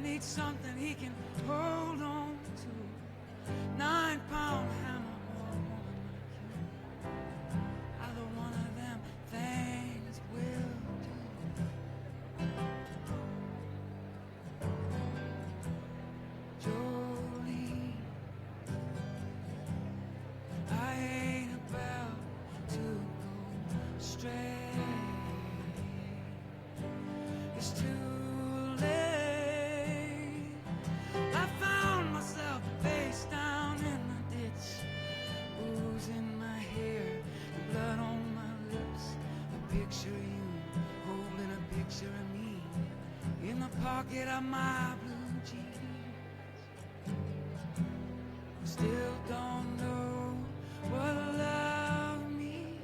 needs something he can hold on to. 9-pound hammer, woman like you. Either one of them things will do. Jolene, I ain't about to go stray. It's too late. I found myself face down in the ditch, booze in my hair, blood on my lips. A picture of you holding a picture of me in the pocket of my blue jeans. Still don't know what love means.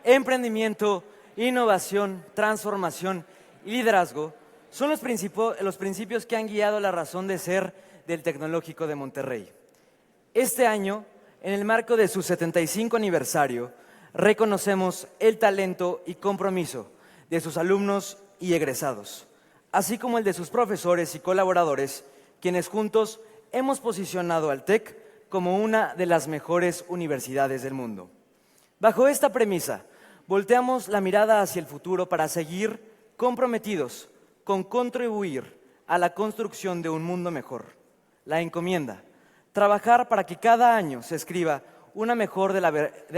Emprendimiento, innovación, transformación y liderazgo son los principios que han guiado la razón de ser del Tecnológico de Monterrey. Este año, en el marco de su 75 aniversario, reconocemos el talento y compromiso de sus alumnos y egresados, así como el de sus profesores y colaboradores, quienes juntos hemos posicionado al TEC como una de las mejores universidades del mundo. Bajo esta premisa, volteamos la mirada hacia el futuro para seguir comprometidos con contribuir a la construcción de un mundo mejor. La encomienda, trabajar para que cada año se escriba una mejor de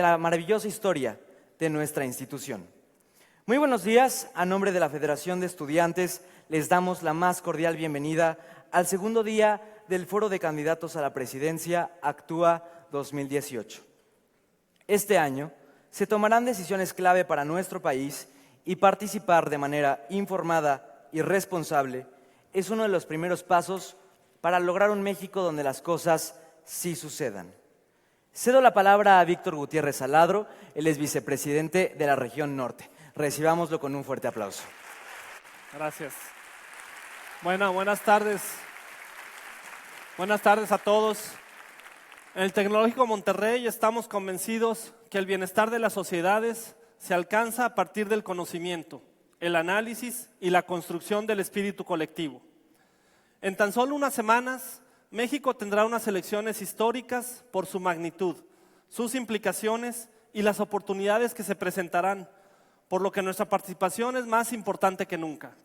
la maravillosa historia de nuestra institución. Muy buenos días, a nombre de la Federación de Estudiantes les damos la más cordial bienvenida al segundo día del Foro de Candidatos a la Presidencia Actúa 2018. Este año se tomarán decisiones clave para nuestro país y participar de manera informada y responsable es uno de los primeros pasos para lograr un México donde las cosas sí sucedan. Cedo la palabra a Víctor Gutiérrez Saladro, él es vicepresidente de la región norte. Recibámoslo con un fuerte aplauso. Gracias. Bueno, buenas tardes. Buenas tardes a todos. En el Tecnológico Monterrey estamos convencidos que el bienestar de las sociedades se alcanza a partir del conocimiento, el análisis y la construcción del espíritu colectivo. En tan solo unas semanas, México tendrá unas elecciones históricas por su magnitud, sus implicaciones y las oportunidades que se presentarán, por lo que nuestra participación es más importante que nunca.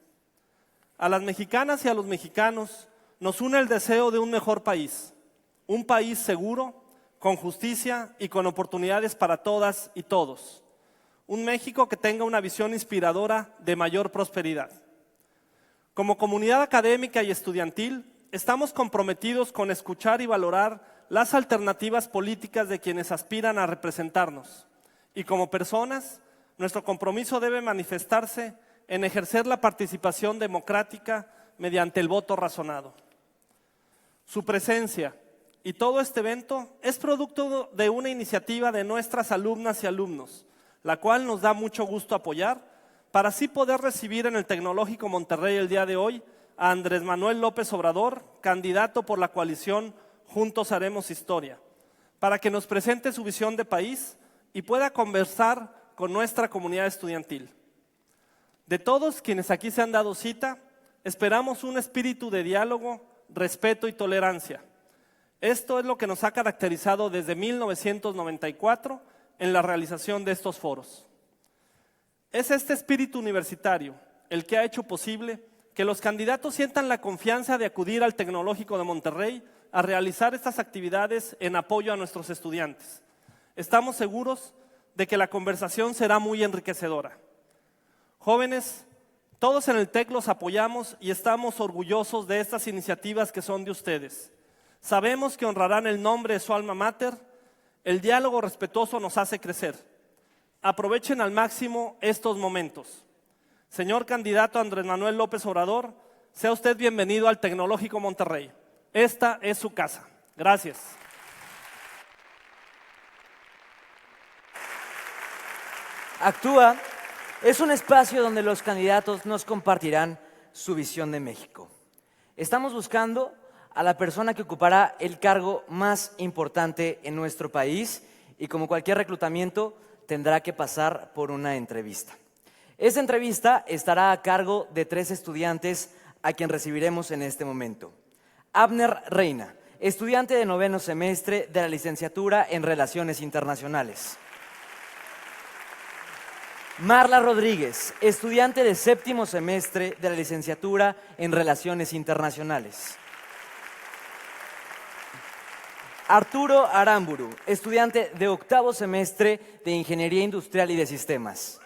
A las mexicanas y a los mexicanos nos une el deseo de un mejor país, un país seguro, con justicia y con oportunidades para todas y todos. Un México que tenga una visión inspiradora de mayor prosperidad. Como comunidad académica y estudiantil, estamos comprometidos con escuchar y valorar las alternativas políticas de quienes aspiran a representarnos. Y como personas, nuestro compromiso debe manifestarse en ejercer la participación democrática mediante el voto razonado. Su presencia y todo este evento es producto de una iniciativa de nuestras alumnas y alumnos, la cual nos da mucho gusto apoyar, para así poder recibir en el Tecnológico Monterrey el día de hoy a Andrés Manuel López Obrador, candidato por la coalición Juntos Haremos Historia, para que nos presente su visión de país y pueda conversar con nuestra comunidad estudiantil. De todos quienes aquí se han dado cita, esperamos un espíritu de diálogo, respeto y tolerancia. Esto es lo que nos ha caracterizado desde 1994 en la realización de estos foros. Es este espíritu universitario el que ha hecho posible que los candidatos sientan la confianza de acudir al Tecnológico de Monterrey a realizar estas actividades en apoyo a nuestros estudiantes. Estamos seguros de que la conversación será muy enriquecedora. Jóvenes, todos en el TEC los apoyamos y estamos orgullosos de estas iniciativas que son de ustedes. Sabemos que honrarán el nombre de su alma mater. El diálogo respetuoso nos hace crecer. Aprovechen al máximo estos momentos. Señor candidato Andrés Manuel López Obrador, sea usted bienvenido al Tecnológico Monterrey. Esta es su casa. Gracias. Actúa Es un espacio donde los candidatos nos compartirán su visión de México. Estamos buscando a la persona que ocupará el cargo más importante en nuestro país y, como cualquier reclutamiento, tendrá que pasar por una entrevista. Esta entrevista estará a cargo de 3 estudiantes a quien recibiremos en este momento. Abner Reina, estudiante de 9º semestre de la licenciatura en Relaciones Internacionales. Marla Rodríguez, estudiante de 7º semestre de la licenciatura en Relaciones Internacionales. Arturo Aramburu, estudiante de 8º semestre de Ingeniería Industrial y de Sistemas.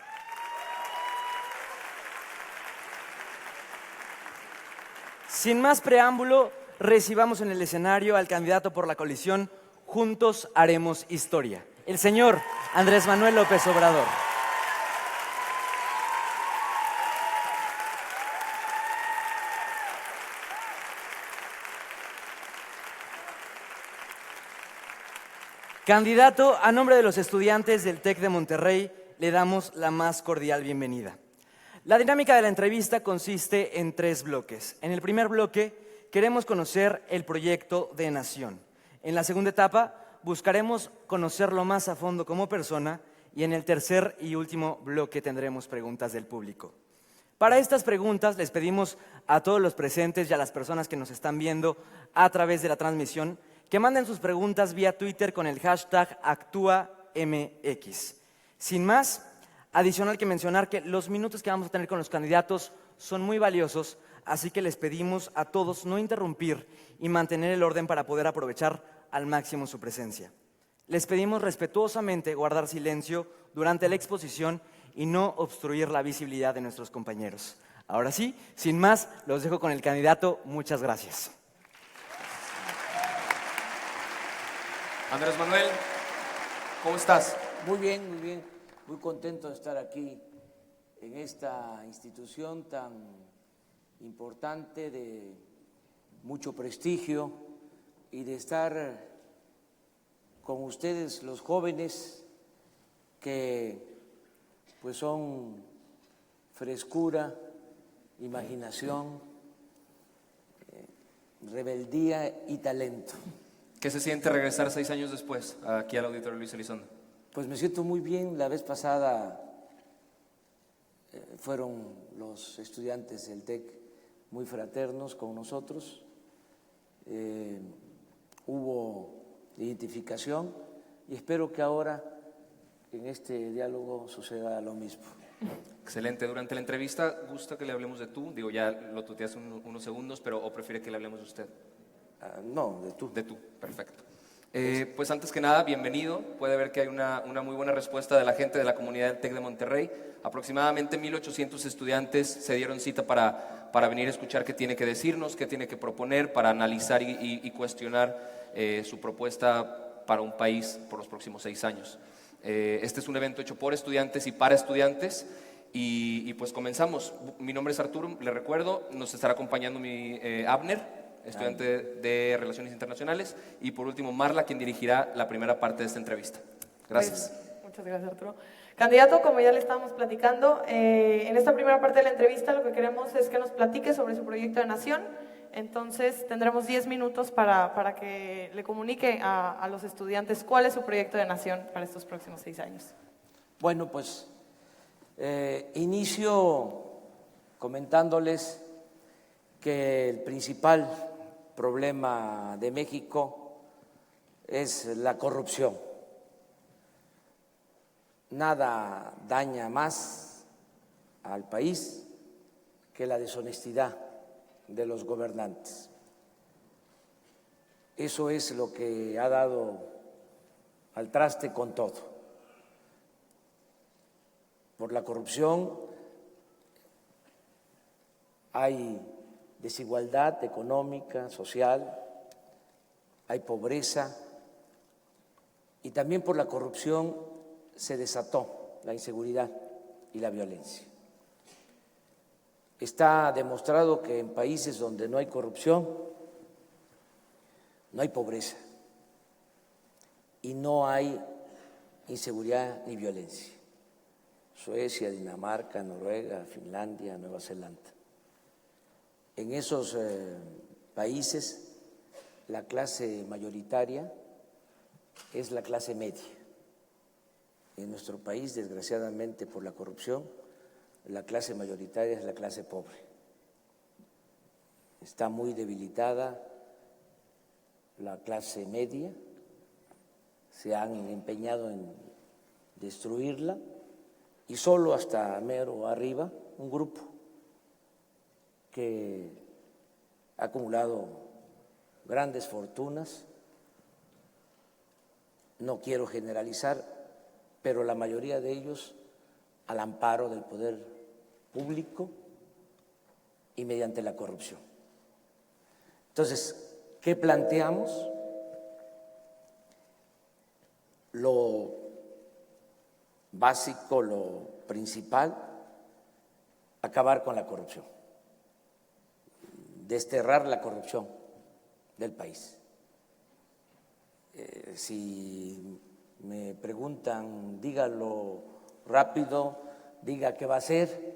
Sin más preámbulo, recibamos en el escenario al candidato por la coalición Juntos Haremos Historia, el señor Andrés Manuel López Obrador. Candidato, a nombre de los estudiantes del TEC de Monterrey, le damos la más cordial bienvenida. La dinámica de la entrevista consiste en 3 bloques. En el primer bloque, queremos conocer el proyecto de nación. En la segunda etapa, buscaremos conocerlo más a fondo como persona. Y en el tercer y último bloque tendremos preguntas del público. Para estas preguntas les pedimos a todos los presentes y a las personas que nos están viendo a través de la transmisión que manden sus preguntas vía Twitter con el hashtag ActúaMX. Sin más, adicional que mencionar que los minutos que vamos a tener con los candidatos son muy valiosos, así que les pedimos a todos no interrumpir y mantener el orden para poder aprovechar al máximo su presencia. Les pedimos respetuosamente guardar silencio durante la exposición y no obstruir la visibilidad de nuestros compañeros. Ahora sí, sin más, los dejo con el candidato. Muchas gracias. Andrés Manuel, ¿cómo estás? Muy bien, muy bien. Muy contento de estar aquí en esta institución tan importante, de mucho prestigio, y de estar con ustedes, los jóvenes, que pues son frescura, imaginación, rebeldía y talento. ¿Qué se siente regresar 6 años después aquí al Auditorio Luis Elizondo? Pues me siento muy bien. La vez pasada fueron los estudiantes del TEC muy fraternos con nosotros. Hubo identificación y espero que ahora en este diálogo suceda lo mismo. Excelente. Durante la entrevista, ¿gusta que le hablemos de tú? Digo, ya lo tuteas unos segundos, pero ¿o prefiere que le hablemos de usted? No, de tú. De tú, perfecto. Pues antes que nada, bienvenido. Puede ver que hay una muy buena respuesta de la gente de la comunidad del TEC de Monterrey. Aproximadamente 1,800 estudiantes se dieron cita para venir a escuchar qué tiene que decirnos, qué tiene que proponer, para analizar y cuestionar su propuesta para un país por los próximos 6 años. Este es un evento hecho por estudiantes y para estudiantes. Y pues comenzamos. Mi nombre es Arturo, le recuerdo, nos estará acompañando mi Abner, estudiante de Relaciones Internacionales, y por último Marla, quien dirigirá la primera parte de esta entrevista. Gracias. Pues, muchas gracias, Arturo. Candidato, como ya le estábamos platicando, en esta primera parte de la entrevista lo que queremos es que nos platique sobre su proyecto de nación. Entonces tendremos 10 minutos para que le comunique a los estudiantes cuál es su proyecto de nación para estos próximos 6 años. Bueno, pues inicio comentándoles que el principal problema de México es la corrupción. Nada daña más al país que la deshonestidad de los gobernantes. Eso es lo que ha dado al traste con todo. Por la corrupción hay desigualdad económica, social, hay pobreza, y también por la corrupción se desató la inseguridad y la violencia. Está demostrado que en países donde no hay corrupción, no hay pobreza y no hay inseguridad ni violencia. Suecia, Dinamarca, Noruega, Finlandia, Nueva Zelanda. En esos países la clase mayoritaria es la clase media. En nuestro país, desgraciadamente por la corrupción, la clase mayoritaria es la clase pobre. Está muy debilitada la clase media, se han empeñado en destruirla y solo hasta mero arriba un grupo que ha acumulado grandes fortunas. No quiero generalizar, pero la mayoría de ellos al amparo del poder público y mediante la corrupción. Entonces, ¿qué planteamos? Lo básico, lo principal, acabar con la corrupción, desterrar la corrupción del país. Si me preguntan, dígalo rápido, diga qué va a hacer,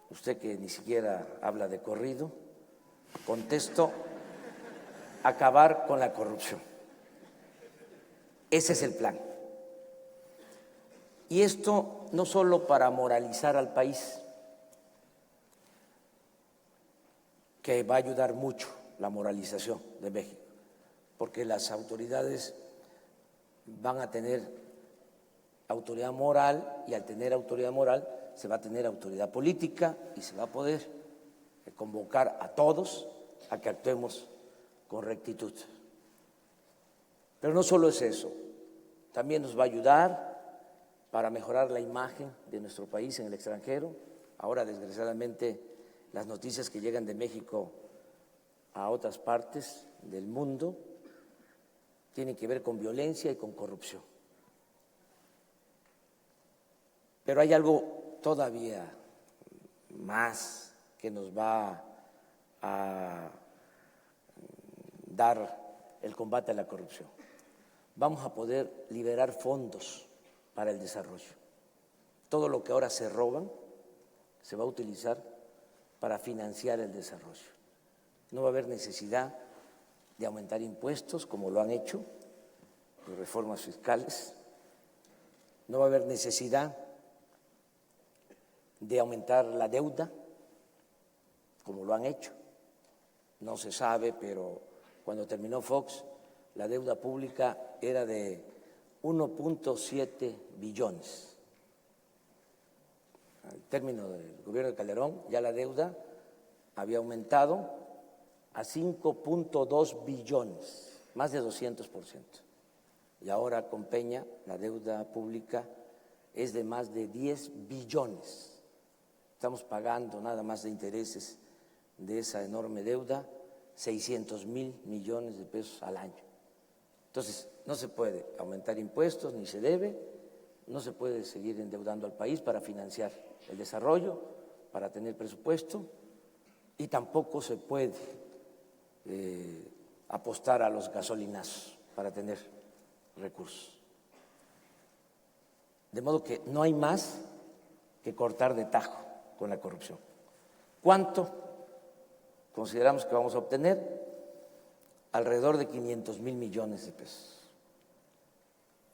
usted que ni siquiera habla de corrido, contesto, acabar con la corrupción. Ese es el plan. Y esto no solo para moralizar al país, que va a ayudar mucho la moralización de México, porque las autoridades van a tener autoridad moral y al tener autoridad moral se va a tener autoridad política y se va a poder convocar a todos a que actuemos con rectitud. Pero no solo es eso, también nos va a ayudar para mejorar la imagen de nuestro país en el extranjero. Ahora, desgraciadamente, las noticias que llegan de México a otras partes del mundo tienen que ver con violencia y con corrupción. Pero hay algo todavía más que nos va a dar el combate a la corrupción. Vamos a poder liberar fondos para el desarrollo. Todo lo que ahora se roban se va a utilizar para financiar el desarrollo. No va a haber necesidad de aumentar impuestos como lo han hecho, de reformas fiscales. No va a haber necesidad de aumentar la deuda como lo han hecho. No se sabe, pero cuando terminó Fox, la deuda pública era de 1.7 billones. Al término del gobierno de Calderón, ya la deuda había aumentado a 5.2 billones, más de 200%. Y ahora con Peña la deuda pública es de más de 10 billones. Estamos pagando nada más de intereses de esa enorme deuda 600,000 millones de pesos al año. Entonces, no se puede aumentar impuestos, ni se debe, no se puede seguir endeudando al país para financiar el desarrollo, para tener presupuesto, y tampoco se puede apostar a los gasolinazos para tener recursos. De modo que no hay más que cortar de tajo con la corrupción. ¿Cuánto consideramos que vamos a obtener? Alrededor de 500,000 millones de pesos.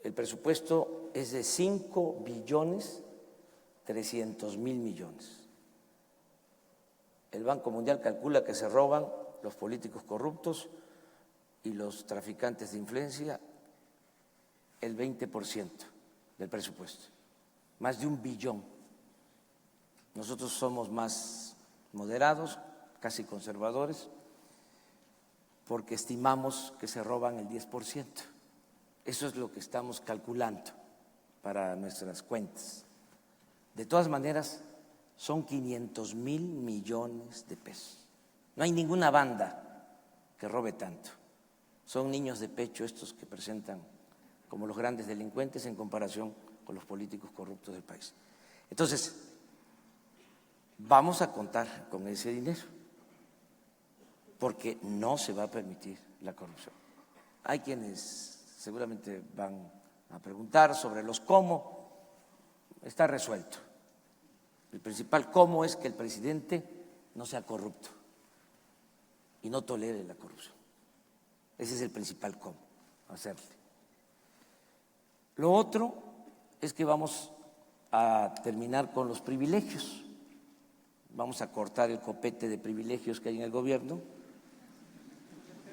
El presupuesto es de 5.300.000 millones. El Banco Mundial calcula que se roban los políticos corruptos y los traficantes de influencia el 20% del presupuesto, más de 1 billón. Nosotros somos más moderados, casi conservadores, porque estimamos que se roban el 10%. Eso es lo que estamos calculando para nuestras cuentas. De todas maneras, son 500,000 millones de pesos. No hay ninguna banda que robe tanto. Son niños de pecho estos que presentan como los grandes delincuentes en comparación con los políticos corruptos del país. Entonces, vamos a contar con ese dinero, porque no se va a permitir la corrupción. Hay quienes seguramente van a preguntar sobre los cómo. está resuelto. El principal cómo es que el presidente no sea corrupto y no tolere la corrupción. Ese es el principal cómo hacerle. Lo otro es que vamos a terminar con los privilegios. Vamos a cortar el copete de privilegios que hay en el gobierno.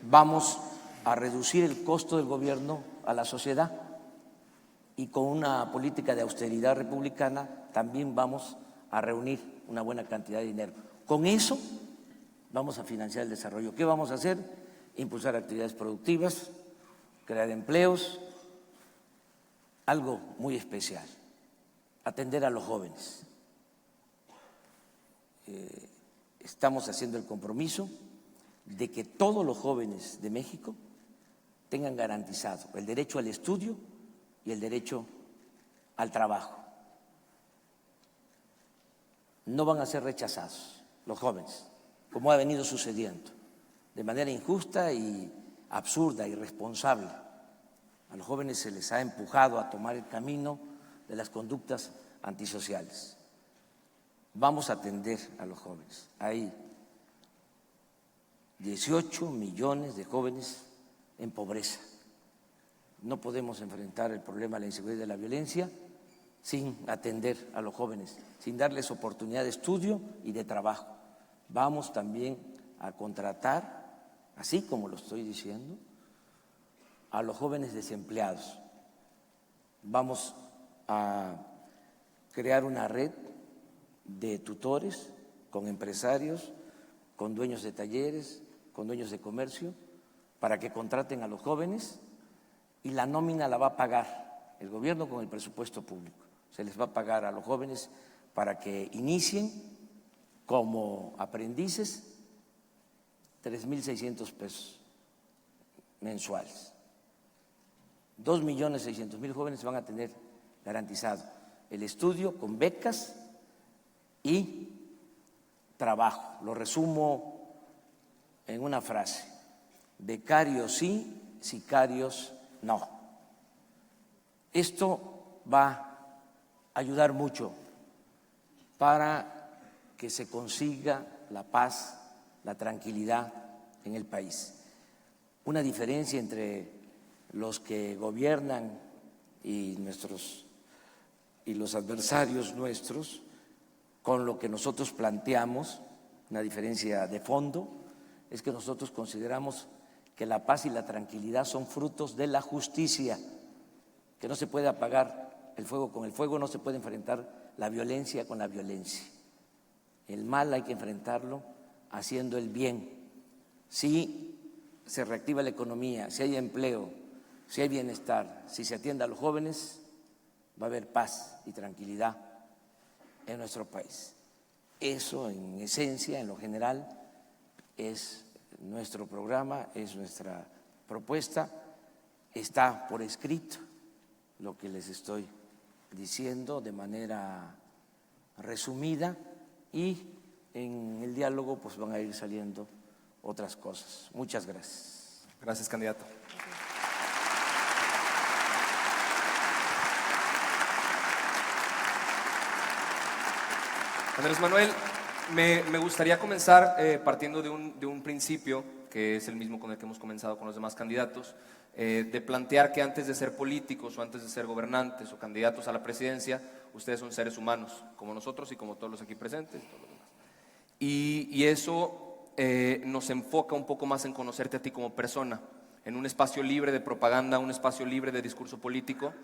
Vamos a reducir el costo del gobierno a la sociedad y con una política de austeridad republicana también vamos a reunir una buena cantidad de dinero. Con eso vamos a financiar el desarrollo. ¿Qué vamos a hacer? Impulsar actividades productivas, crear empleos, algo muy especial, atender a los jóvenes. Estamos haciendo el compromiso de que todos los jóvenes de México tengan garantizado el derecho al estudio y el derecho al trabajo. No van a ser rechazados los jóvenes, como ha venido sucediendo, de manera injusta y absurda, irresponsable. A los jóvenes se les ha empujado a tomar el camino de las conductas antisociales. Vamos a atender a los jóvenes. Hay 18 millones de jóvenes en pobreza. No podemos enfrentar el problema de la inseguridad y de la violencia sin atender a los jóvenes, sin darles oportunidad de estudio y de trabajo. Vamos también a contratar, así como lo estoy diciendo, a los jóvenes desempleados. Vamos a crear una red de tutores con empresarios, con dueños de talleres, con dueños de comercio, para que contraten a los jóvenes y la nómina la va a pagar el gobierno con el presupuesto público. Se les va a pagar a los jóvenes para que inicien como aprendices 3,600 pesos mensuales. 2,600,000 jóvenes van a tener garantizado el estudio con becas y trabajo. Lo resumo en una frase: becarios sí, sicarios no. Esto va a ayudar mucho para que se consiga la paz, la tranquilidad en el país. Una diferencia entre los que gobiernan y los adversarios nuestros con lo que nosotros planteamos, una diferencia de fondo, es que nosotros consideramos que la paz y la tranquilidad son frutos de la justicia, que no se puede apagar el fuego con el fuego, no se puede enfrentar la violencia con la violencia. El mal hay que enfrentarlo haciendo el bien. Si se reactiva la economía, si hay empleo, si hay bienestar, si se atiende a los jóvenes, va a haber paz y tranquilidad en nuestro país. Eso, en esencia, en lo general, es nuestro programa, es nuestra propuesta. Está por escrito lo que les estoy diciendo de manera resumida y en el diálogo pues van a ir saliendo otras cosas. Muchas gracias. Gracias, candidato. Andrés Manuel, me gustaría comenzar partiendo de un principio que es el mismo con el que hemos comenzado con los demás candidatos, de plantear que antes de ser políticos o antes de ser gobernantes o candidatos a la presidencia, ustedes son seres humanos, como nosotros y como todos los aquí presentes. Todos los demás. Y eso nos enfoca un poco más en conocerte a ti como persona, en un espacio libre de propaganda, un espacio libre de discurso político,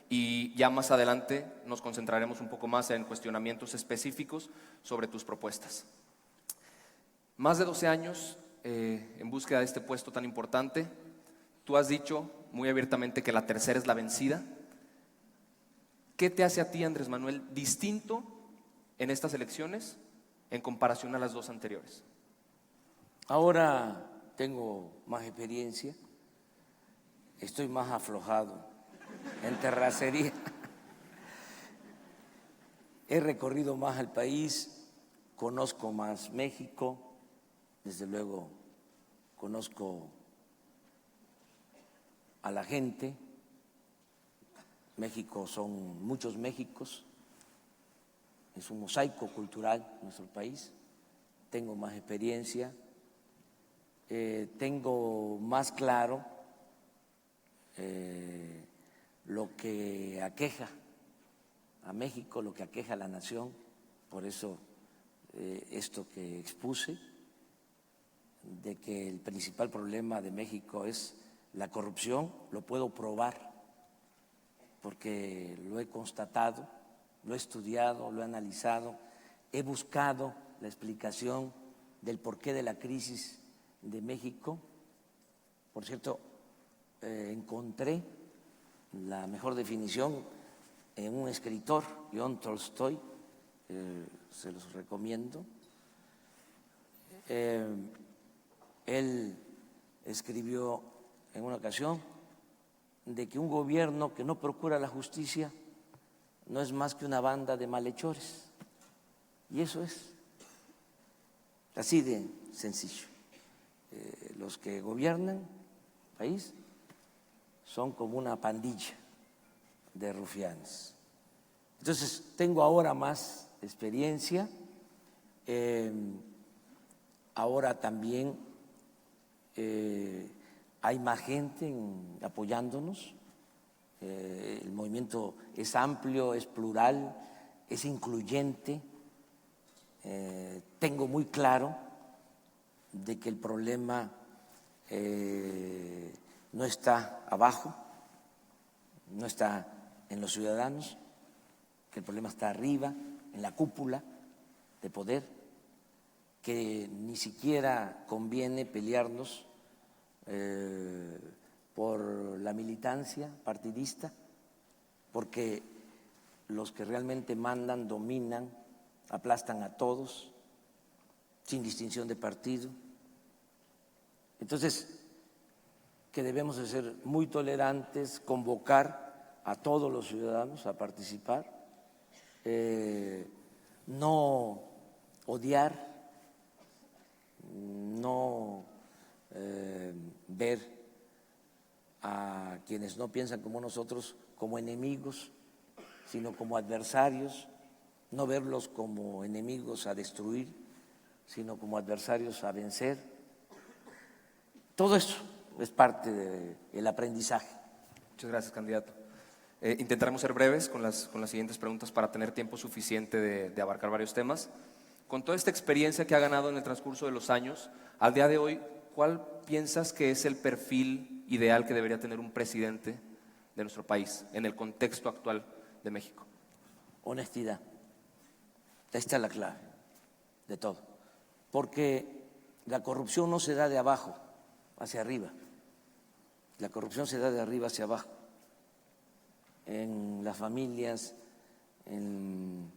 y ya más adelante nos concentraremos un poco más en cuestionamientos específicos sobre tus propuestas. Más de 12 años en búsqueda de este puesto tan importante. Tú has dicho muy abiertamente que la tercera es la vencida. ¿Qué te hace a ti, Andrés Manuel, distinto en estas elecciones en comparación a las dos anteriores? Ahora tengo más experiencia, estoy más aflojado en terracería. He recorrido más el país, conozco más México, desde luego conozco a la gente. México son muchos Méxicos, es un mosaico cultural nuestro país, tengo más experiencia, tengo más claro lo que aqueja a México, lo que aqueja a la nación, por eso esto que expuse, de que el principal problema de México es la corrupción, lo puedo probar, porque lo he constatado, lo he estudiado, lo he analizado, he buscado la explicación del porqué de la crisis de México. Por cierto, encontré la mejor definición en un escritor, León Tolstoy, se los recomiendo. Él escribió en una ocasión de que un gobierno que no procura la justicia no es más que una banda de malhechores. Y eso es así de sencillo. Los que gobiernan el país son como una pandilla de rufianes. Entonces, tengo ahora más experiencia, ahora también hay más gente apoyándonos, el movimiento es amplio, es plural, es incluyente, tengo muy claro de que el problema no está abajo, no está en los ciudadanos, que el problema está arriba, en la cúpula de poder, que ni siquiera conviene pelearnos por la militancia partidista, porque los que realmente mandan, dominan, aplastan a todos, sin distinción de partido. Entonces, que debemos de ser muy tolerantes, convocar a todos los ciudadanos a participar, no odiar, no ver a quienes no piensan como nosotros como enemigos, sino como adversarios, no verlos como enemigos a destruir, sino como adversarios a vencer. Todo eso es parte del aprendizaje. Muchas gracias, candidato. Intentaremos ser breves con las siguientes preguntas para tener tiempo suficiente de abarcar varios temas. Con toda esta experiencia que ha ganado en el transcurso de los años, al día de hoy, ¿cuál piensas que es el perfil ideal que debería tener un presidente de nuestro país en el contexto actual de México? Honestidad. Esta es la clave de todo. Porque la corrupción no se da de abajo hacia arriba. La corrupción se da de arriba hacia abajo. En las familias, en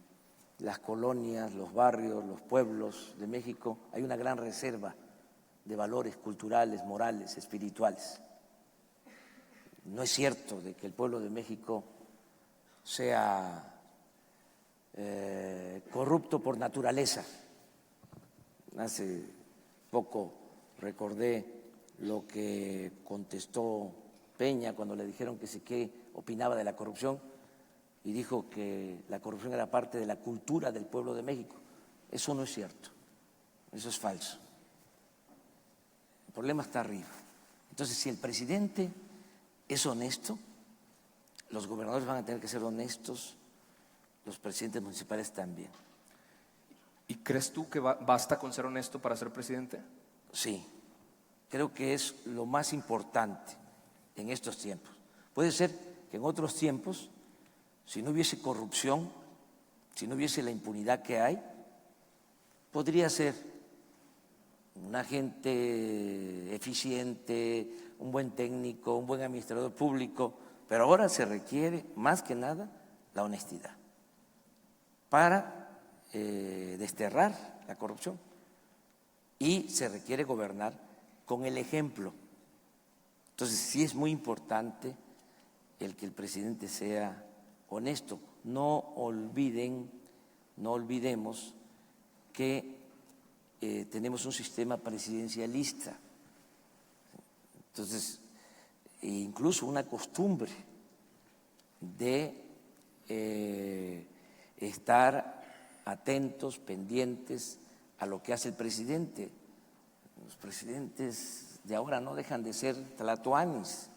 las colonias, los barrios, los pueblos de México, hay una gran reserva de valores culturales, morales, espirituales. No es cierto de que el pueblo de México sea corrupto por naturaleza. Hace poco recordé lo que contestó Peña cuando le dijeron que sí, qué opinaba de la corrupción, y dijo que la corrupción era parte de la cultura del pueblo de México. Eso no es cierto, eso es falso. El problema está arriba. Entonces, si el presidente es honesto, los gobernadores van a tener que ser honestos, los presidentes municipales también. ¿Y crees tú que basta con ser honesto para ser presidente? Sí, creo que es lo más importante en estos tiempos. Puede ser que en otros tiempos, si no hubiese corrupción, si no hubiese la impunidad que hay, podría ser un agente eficiente, un buen técnico, un buen administrador público, pero ahora se requiere más que nada la honestidad para desterrar la corrupción, y se requiere gobernar con el ejemplo. Entonces, sí es muy importante el que el presidente sea honesto. No olvidemos que tenemos un sistema presidencialista. Entonces, incluso una costumbre de estar atentos, pendientes a lo que hace el presidente. Los presidentes de ahora no dejan de ser tlatoanis.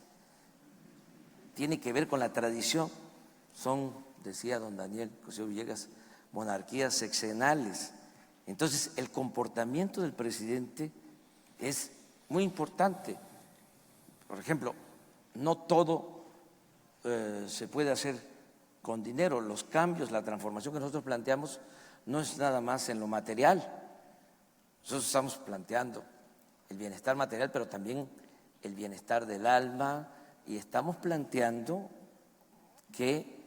Tiene que ver con la tradición. Son, decía don Daniel Cosío Villegas, monarquías sexenales. Entonces, el comportamiento del presidente es muy importante. Por ejemplo, no todo se puede hacer con dinero. Los cambios, la transformación que nosotros planteamos no es nada más en lo material. Nosotros estamos planteando el bienestar material, pero también el bienestar del alma, y estamos planteando que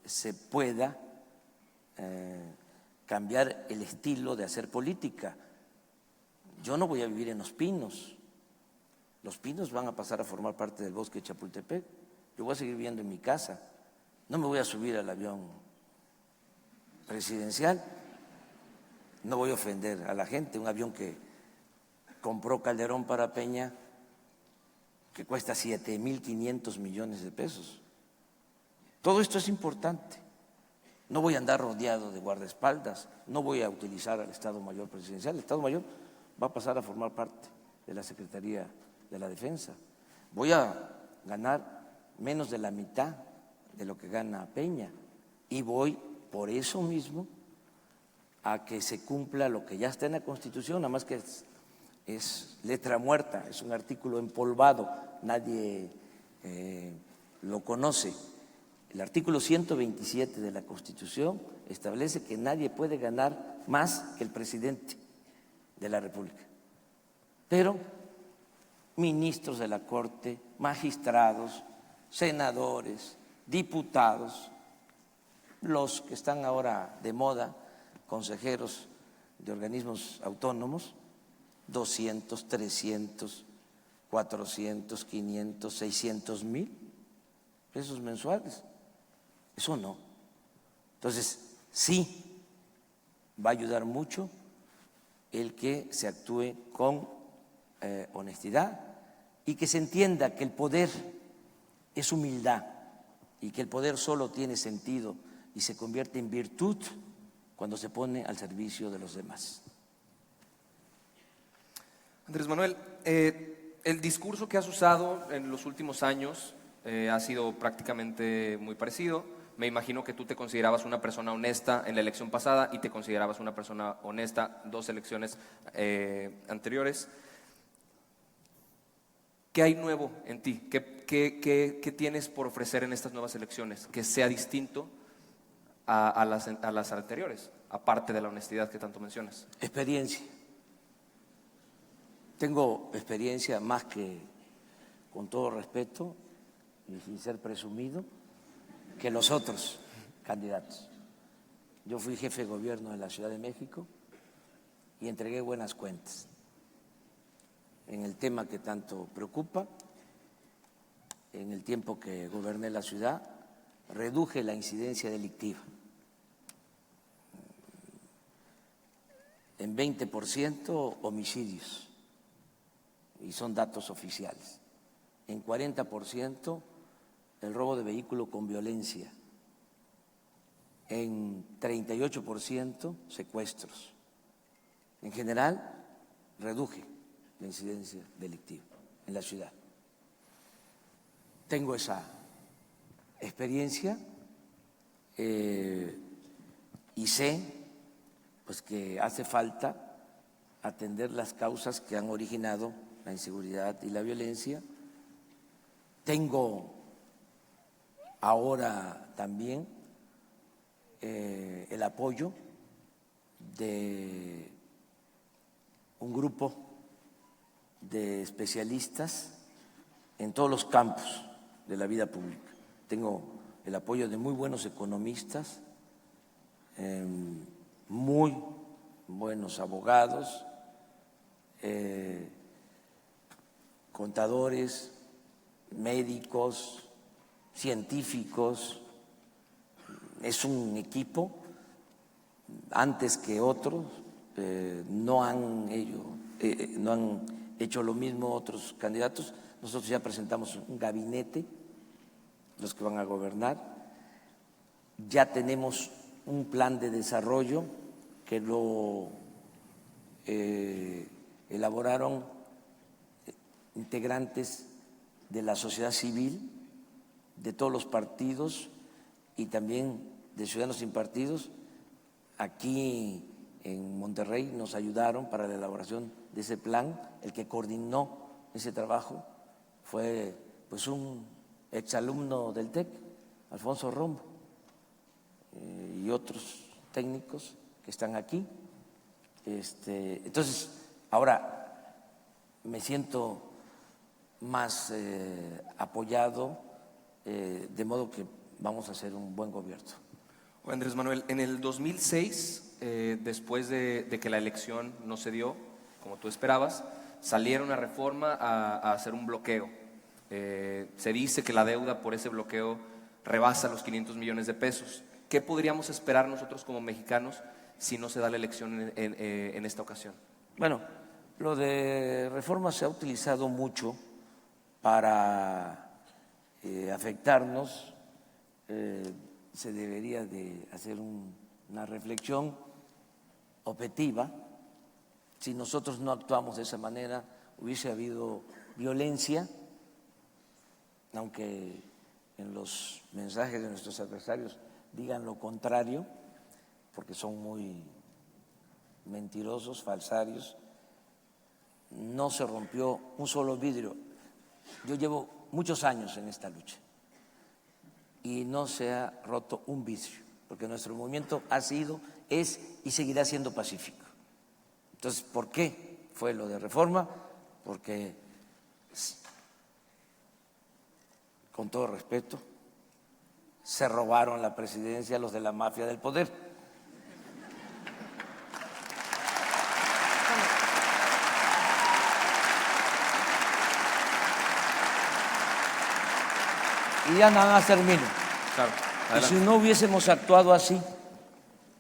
se pueda cambiar el estilo de hacer política. Yo no voy a vivir en Los Pinos. Los Pinos van a pasar a formar parte del bosque de Chapultepec. Yo voy a seguir viviendo en mi casa. No me voy a subir al avión presidencial. No voy a ofender a la gente. Un avión que compró Calderón para Peña, que cuesta 7.500 millones de pesos. Todo esto es importante. No voy a andar rodeado de guardaespaldas, no voy a utilizar al Estado Mayor Presidencial. El Estado Mayor va a pasar a formar parte de la Secretaría de la Defensa. Voy a ganar menos de la mitad de lo que gana Peña, y voy por eso mismo a que se cumpla lo que ya está en la Constitución, nada más que es letra muerta, es un artículo empolvado, nadie lo conoce. El artículo 127 de la Constitución establece que nadie puede ganar más que el presidente de la República. Pero ministros de la Corte, magistrados, senadores, diputados, los que están ahora de moda, consejeros de organismos autónomos, 200, 300, 400, 500, 600 mil pesos mensuales. Eso no. Entonces, sí, va a ayudar mucho el que se actúe con honestidad y que se entienda que el poder es humildad y que el poder solo tiene sentido y se convierte en virtud cuando se pone al servicio de los demás. Andrés Manuel, el discurso que has usado en los últimos años ha sido prácticamente muy parecido. Me imagino que tú te considerabas una persona honesta en la elección pasada y te considerabas una persona honesta 2 elecciones anteriores. ¿Qué hay nuevo en ti? ¿Qué tienes por ofrecer en estas nuevas elecciones que sea distinto a las anteriores, aparte de la honestidad que tanto mencionas? Experiencia. Tengo experiencia más que, con todo respeto y sin ser presumido, que los otros candidatos. Yo fui jefe de gobierno de la Ciudad de México y entregué buenas cuentas en el tema que tanto preocupa. En el tiempo que goberné la ciudad, reduje la incidencia delictiva en 20% homicidios, y son datos oficiales, en 40% el robo de vehículo con violencia, en 38% secuestros. En general, reduje la incidencia delictiva en la ciudad. Tengo esa experiencia y sé pues que hace falta atender las causas que han originado la inseguridad y la violencia. Tengo ahora también el apoyo de un grupo de especialistas en todos los campos de la vida pública. Tengo el apoyo de muy buenos economistas, muy buenos abogados, contadores, médicos, científicos. Es un equipo, antes que otros, no han hecho lo mismo otros candidatos. Nosotros ya presentamos un gabinete, los que van a gobernar. Ya tenemos un plan de desarrollo que lo elaboraron integrantes de la sociedad civil, de todos los partidos y también de Ciudadanos Sin Partidos. Aquí en Monterrey nos ayudaron para la elaboración de ese plan. El que coordinó ese trabajo fue pues un exalumno del TEC, Alfonso Rombo, y otros técnicos que están aquí. Entonces, ahora me siento más apoyado, de modo que vamos a hacer un buen gobierno. Andrés Manuel, en el 2006, después de que la elección no se dio como tú esperabas, salieron a Reforma a hacer un bloqueo. Se dice que la deuda por ese bloqueo rebasa los 500 millones de pesos. ¿Qué podríamos esperar nosotros como mexicanos si no se da la elección en esta ocasión? Bueno, lo de Reforma se ha utilizado mucho para afectarnos. Se debería de hacer una reflexión objetiva. Si nosotros no actuamos de esa manera, hubiese habido violencia, aunque en los mensajes de nuestros adversarios digan lo contrario, porque son muy mentirosos, falsarios. No se rompió un solo vidrio. Yo llevo muchos años en esta lucha y no se ha roto un vidrio, porque nuestro movimiento ha sido, es y seguirá siendo pacífico. Entonces, ¿por qué fue lo de Reforma? Porque, con todo respeto, se robaron la presidencia los de la mafia del poder. Y ya nada más termino. Claro, Y adelante. si no hubiésemos actuado así,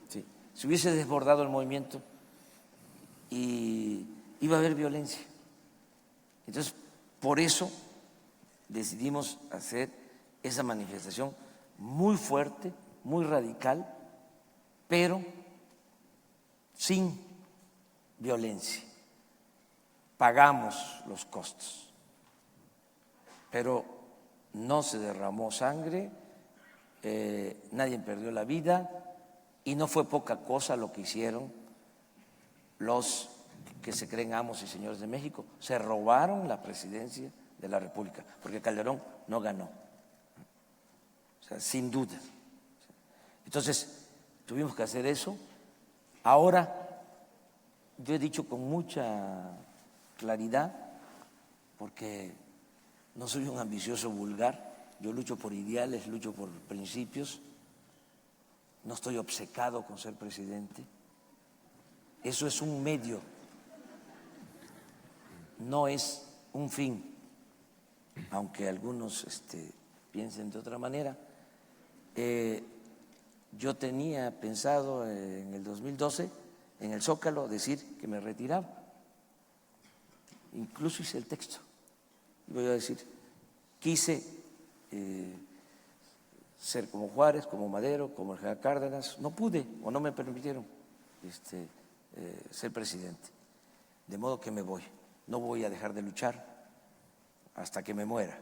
sí, se hubiese desbordado el movimiento y iba a haber violencia. Entonces, por eso decidimos hacer esa manifestación muy fuerte, muy radical, pero sin violencia. Pagamos los costos, pero no se derramó sangre, nadie perdió la vida y no fue poca cosa lo que hicieron los que se creen amos y señores de México. Se robaron la presidencia de la República, porque Calderón no ganó, o sea, sin duda. Entonces, tuvimos que hacer eso. Ahora, yo he dicho con mucha claridad, porque no soy un ambicioso vulgar, yo lucho por ideales, lucho por principios, no estoy obcecado con ser presidente. Eso es un medio, no es un fin, aunque algunos piensen de otra manera. Yo tenía pensado en el 2012, en el Zócalo, decir que me retiraba. Incluso hice el texto. Voy a decir, quise ser como Juárez, como Madero, como el general Cárdenas. No pude o no me permitieron ser presidente. De modo que me voy. No voy a dejar de luchar hasta que me muera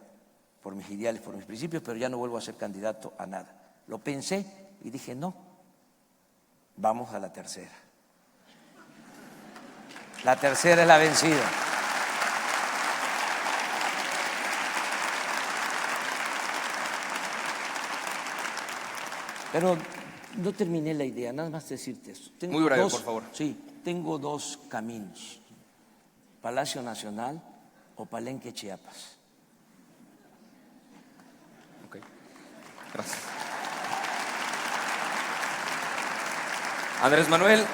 por mis ideales, por mis principios, pero ya no vuelvo a ser candidato a nada. Lo pensé y dije, no, vamos a la tercera. La tercera es la vencida. Pero no terminé la idea, nada más decirte eso. Muy breve, por favor. Sí, tengo dos caminos, Palacio Nacional o Palenque, Chiapas. Ok, gracias. Andrés Manuel,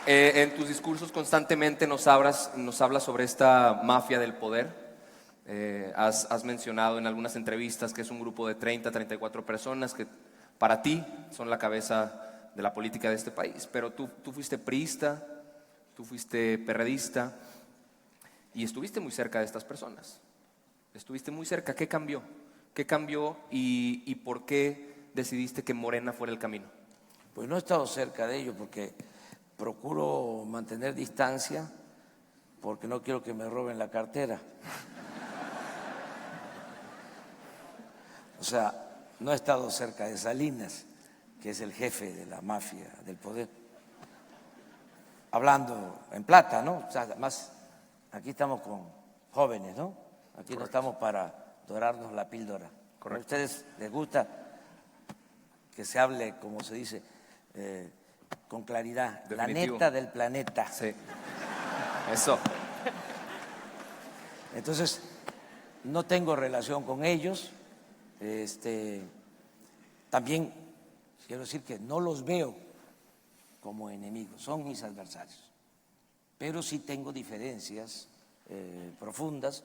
en tus discursos constantemente nos hablas sobre esta mafia del poder. Has mencionado en algunas entrevistas que es un grupo de 30, 34 personas que para ti son la cabeza de la política de este país. Pero tú fuiste priista, tú fuiste perredista y estuviste muy cerca de estas personas. Estuviste muy cerca. ¿Qué cambió? ¿Qué cambió y por qué decidiste que Morena fuera el camino? Pues no he estado cerca de ello porque procuro mantener distancia porque no quiero que me roben la cartera. O sea, no he estado cerca de Salinas, que es el jefe de la mafia del poder. Hablando en plata, ¿no? O sea, además, aquí estamos con jóvenes, ¿no? Aquí no estamos para dorarnos la píldora. A ustedes les gusta que se hable, como se dice, con claridad. Definitivo. La neta del planeta. Sí. Eso. Entonces, no tengo relación con ellos. También quiero decir que no los veo como enemigos, son mis adversarios. Pero sí tengo diferencias profundas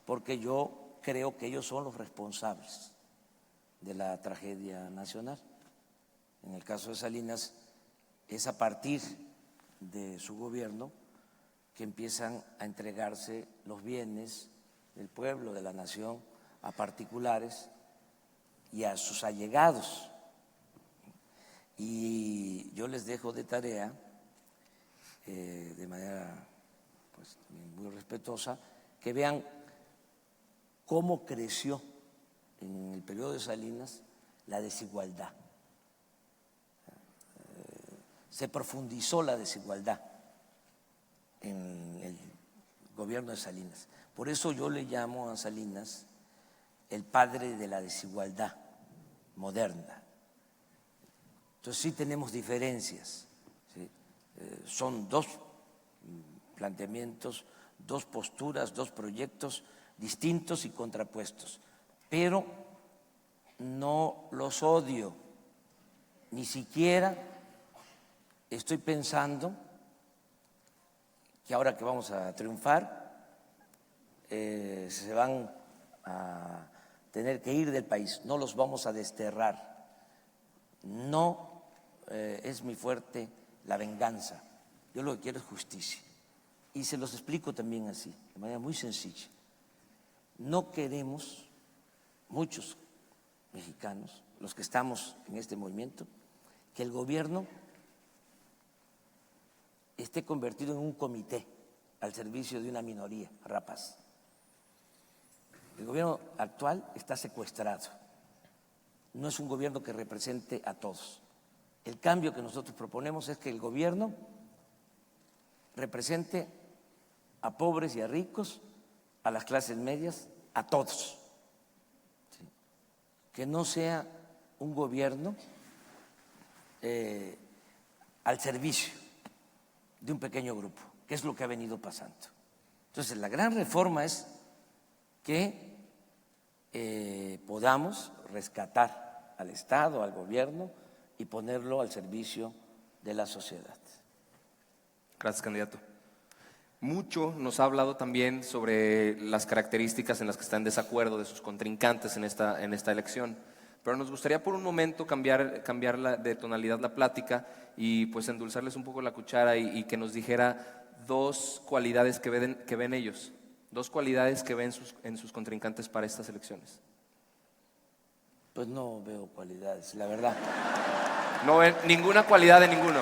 porque yo creo que ellos son los responsables de la tragedia nacional. En el caso de Salinas, es a partir de su gobierno que empiezan a entregarse los bienes del pueblo, de la nación, a particulares y a sus allegados. Y yo les dejo de tarea, de manera pues, muy respetuosa, que vean cómo creció en el periodo de Salinas la desigualdad. Se profundizó la desigualdad en el gobierno de Salinas. Por eso yo le llamo a Salinas el padre de la desigualdad moderna. Entonces sí tenemos diferencias, ¿sí? Son dos planteamientos, dos posturas, dos proyectos distintos y contrapuestos, pero no los odio, ni siquiera estoy pensando que ahora que vamos a triunfar se van a tener que ir del país, no los vamos a desterrar, no es mi fuerte la venganza, yo lo que quiero es justicia y se los explico también así, de manera muy sencilla. No queremos, muchos mexicanos, los que estamos en este movimiento, que el gobierno esté convertido en un comité al servicio de una minoría rapaz. El gobierno actual está secuestrado, no es un gobierno que represente a todos. El cambio que nosotros proponemos es que el gobierno represente a pobres y a ricos, a las clases medias, a todos. ¿Sí? Que no sea un gobierno al servicio de un pequeño grupo, que es lo que ha venido pasando. Entonces, la gran reforma es que podamos rescatar al Estado, al gobierno y ponerlo al servicio de la sociedad. Gracias, candidato. Mucho nos ha hablado también sobre las características en las que está en desacuerdo de sus contrincantes en esta elección, pero nos gustaría por un momento cambiar de tonalidad la plática y pues endulzarles un poco la cuchara y que nos dijera dos cualidades que ven ellos, dos cualidades que ven en sus contrincantes para estas elecciones. Pues no veo cualidades, la verdad. No ven ninguna cualidad de ninguno.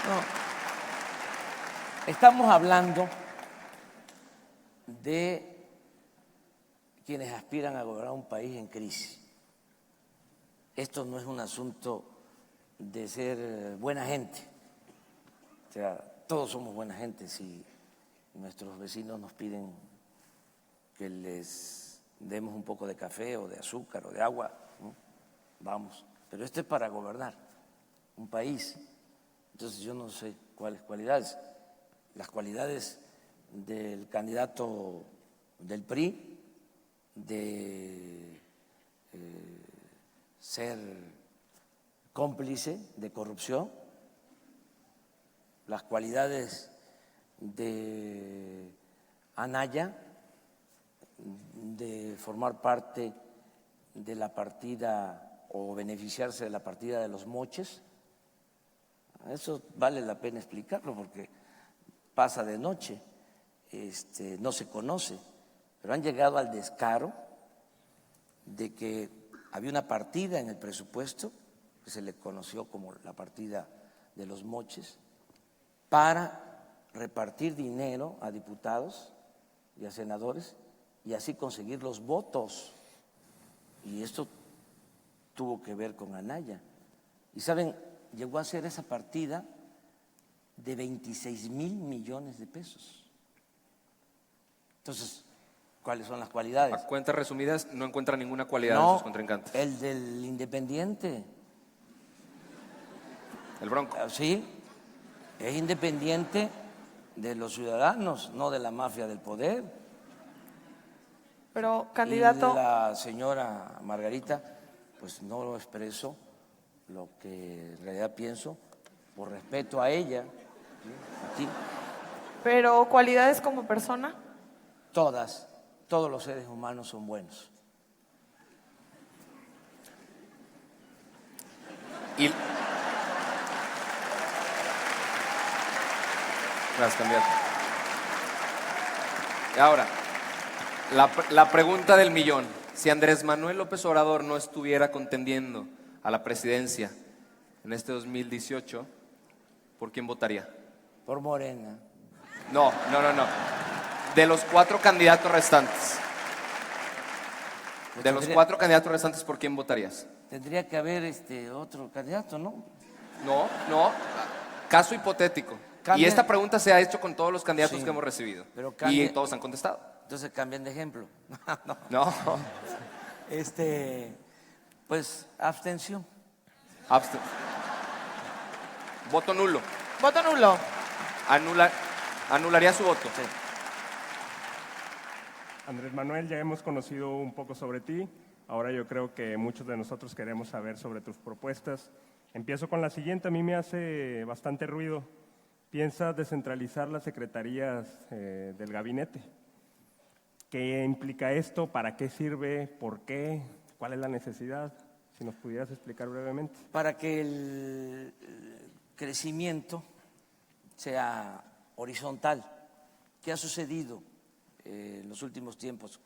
No. Estamos hablando de quienes aspiran a gobernar un país en crisis. Esto no es un asunto de ser buena gente. O sea, todos somos buena gente si nuestros vecinos nos piden que les demos un poco de café o de azúcar o de agua, ¿no? Vamos. Pero esto es para gobernar un país. Entonces yo no sé cuáles cualidades. Las cualidades del candidato del PRI de ser cómplice de corrupción, las cualidades de Anaya de formar parte de la partida o beneficiarse de la partida de los moches. Eso vale la pena explicarlo porque pasa de noche, no se conoce, pero han llegado al descaro de que había una partida en el presupuesto, que se le conoció como la partida de los moches, para repartir dinero a diputados y a senadores y así conseguir los votos. Y esto tuvo que ver con Anaya. Y saben, llegó a ser esa partida de 26,000 millones de pesos. Entonces, ¿cuáles son las cualidades? A cuentas resumidas, no encuentra ninguna cualidad en No, sus contrincantes. el del independiente. El Bronco. Sí, es independiente de los ciudadanos, no de la mafia del poder. Pero, Y candidato, la señora Margarita, pues no lo expreso lo que en realidad pienso, por respeto a ella, ¿sí? A ti. pero cualidades como persona. Todos los seres humanos son buenos. Y... Gracias, candidato. Y ahora, la pregunta del millón. Si Andrés Manuel López Obrador no estuviera contendiendo a la presidencia en este 2018, ¿por quién votaría? Por Morena. No. De los 4 candidatos restantes. Pues De los 4 candidatos restantes, ¿por quién votarías? Tendría que haber otro candidato, ¿no? No. Caso hipotético. Cambia. Y esta pregunta se ha hecho con todos los candidatos Sí, que hemos recibido. pero cambia. Y todos han contestado. Entonces cambian de ejemplo. No. Pues abstención. Voto nulo. Voto nulo. Anularía su voto. Sí. Andrés Manuel, ya hemos conocido un poco sobre ti. Ahora yo creo que muchos de nosotros queremos saber sobre tus propuestas. Empiezo con la siguiente. A mí me hace bastante ruido. ¿Piensas descentralizar las secretarías del gabinete? ¿Qué implica esto? ¿Para qué sirve? ¿Por qué? ¿Cuál es la necesidad? Si nos pudieras explicar brevemente. Para que el crecimiento sea horizontal. ¿Qué ha sucedido en los últimos tiempos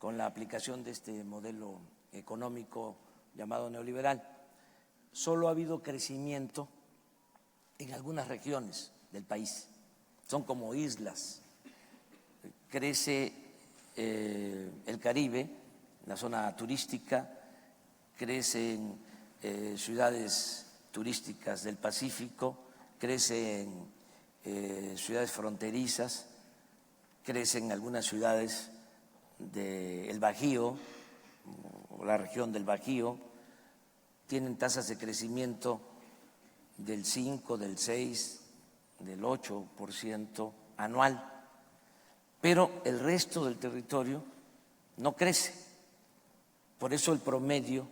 con la aplicación de este modelo económico llamado neoliberal? Solo ha habido crecimiento en algunas regiones del país. Son como islas. Crece el Caribe, la zona turística, crecen ciudades turísticas del Pacífico, crecen ciudades fronterizas, crecen algunas ciudades del Bajío, o la región del Bajío, tienen tasas de crecimiento del 5, del 6, del 8% anual, pero el resto del territorio no crece. Por eso el promedio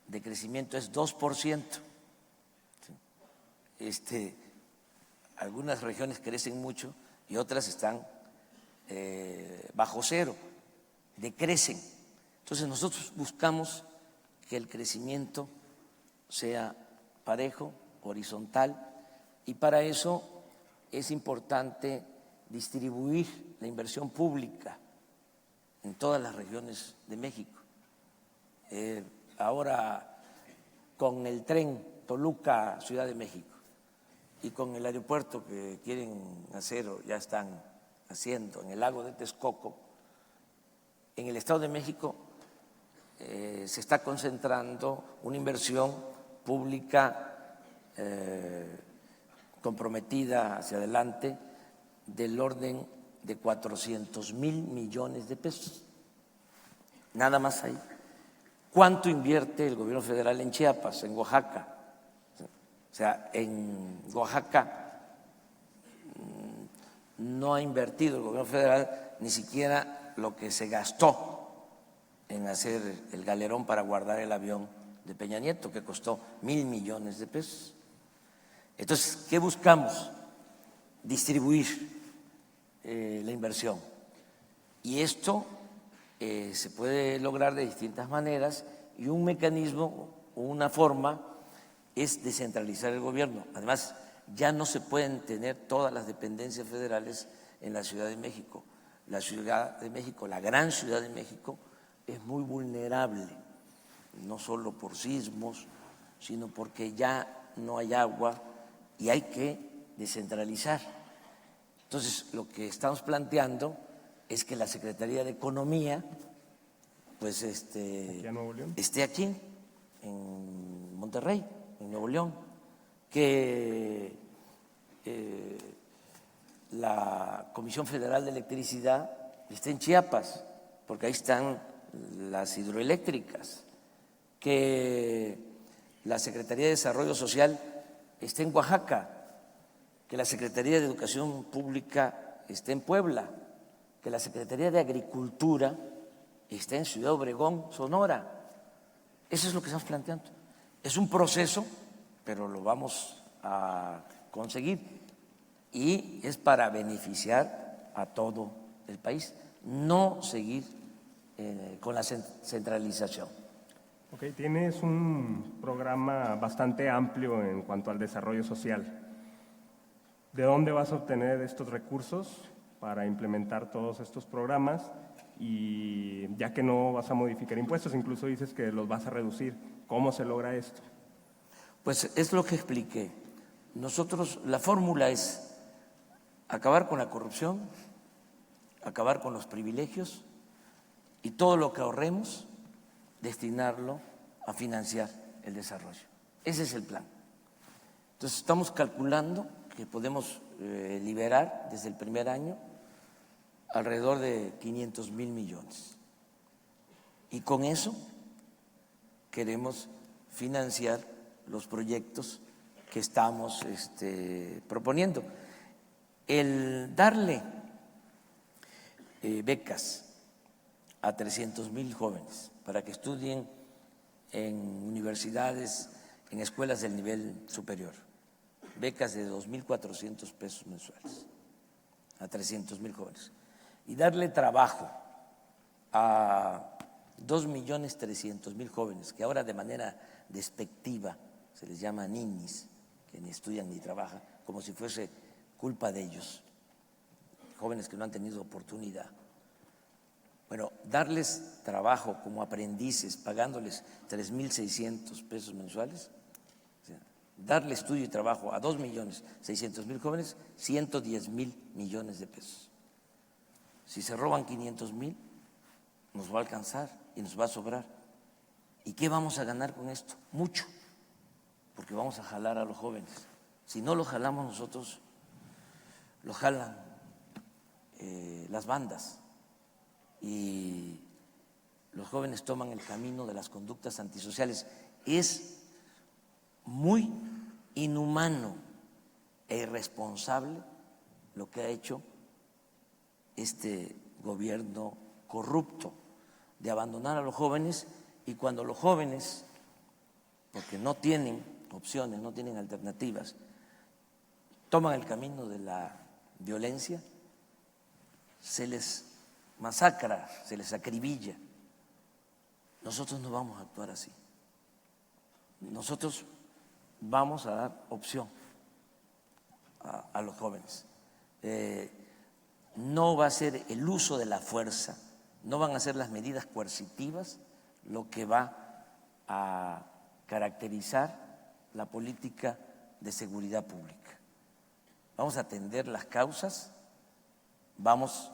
de crecimiento es 2%. Algunas regiones crecen mucho y otras están bajo cero, decrecen. Entonces nosotros buscamos que el crecimiento sea parejo, horizontal, y para eso es importante distribuir la inversión pública en todas las regiones de México. Ahora, con el tren Toluca-Ciudad de México y con el aeropuerto que quieren hacer o ya están haciendo en el lago de Texcoco, en el Estado de México se está concentrando una inversión pública comprometida hacia adelante del orden de 400,000 millones de pesos. Nada más ahí. ¿Cuánto invierte el gobierno federal en Chiapas, en Oaxaca? O sea, en Oaxaca no ha invertido el gobierno federal ni siquiera lo que se gastó en hacer el galerón para guardar el avión de Peña Nieto, que costó 1,000 millones de pesos. Entonces, ¿qué buscamos? Distribuir la inversión. Y esto se puede lograr de distintas maneras y un mecanismo, una forma, es descentralizar el gobierno. Además, ya no se pueden tener todas las dependencias federales en la Ciudad de México. La Ciudad de México, la gran Ciudad de México, es muy vulnerable. no solo por sismos, sino porque ya no hay agua y hay que descentralizar. Entonces, lo que estamos planteando es que la Secretaría de Economía pues ¿Aquí a Nuevo León? esté aquí, en Monterrey, en Nuevo León, que la Comisión Federal de Electricidad esté en Chiapas, porque ahí están las hidroeléctricas, que la Secretaría de Desarrollo Social esté en Oaxaca, que la Secretaría de Educación Pública esté en Puebla, que la Secretaría de Agricultura esté en Ciudad Obregón, Sonora. Eso es lo que estamos planteando. Es un proceso, pero lo vamos a conseguir y es para beneficiar a todo el país, no seguir con la centralización. Ok, tienes un programa bastante amplio en cuanto al desarrollo social. ¿De dónde vas a obtener estos recursos para implementar todos estos programas? Y ya que no vas a modificar impuestos, incluso dices que los vas a reducir, ¿cómo se logra esto? Pues es lo que expliqué. Nosotros, la fórmula es acabar con la corrupción, acabar con los privilegios y todo lo que ahorremos, destinarlo a financiar el desarrollo. Ese es el plan. Entonces, estamos calculando que podemos liberar desde el primer año alrededor de 500,000 millones. Y con eso queremos financiar los proyectos que estamos proponiendo. El darle becas a 300,000 jóvenes para que estudien en universidades, en escuelas del nivel superior, becas de 2,400 pesos mensuales a 300,000 jóvenes, y darle trabajo a 2,300,000 jóvenes que ahora de manera despectiva se les llama ninis, que ni estudian ni trabajan, como si fuese culpa de ellos, jóvenes que no han tenido oportunidad. Bueno, darles trabajo como aprendices, pagándoles 3,600 pesos mensuales, o sea, darle estudio y trabajo a 2,600,000 jóvenes, 110,000 millones de pesos. Si se roban 500,000, nos va a alcanzar y nos va a sobrar. ¿Y qué vamos a ganar con esto? Mucho, porque vamos a jalar a los jóvenes. Si no los jalamos nosotros, los jalan las bandas y los jóvenes toman el camino de las conductas antisociales. Es muy inhumano e irresponsable lo que ha hecho este gobierno corrupto de abandonar a los jóvenes, y cuando los jóvenes, porque no tienen opciones, no tienen alternativas, toman el camino de la violencia, se les masacra, se les acribilla. Nosotros no vamos a actuar así. Nosotros vamos a dar opción a los jóvenes. No va a ser el uso de la fuerza, no van a ser las medidas coercitivas lo que va a caracterizar la política de seguridad pública. Vamos a atender las causas, vamos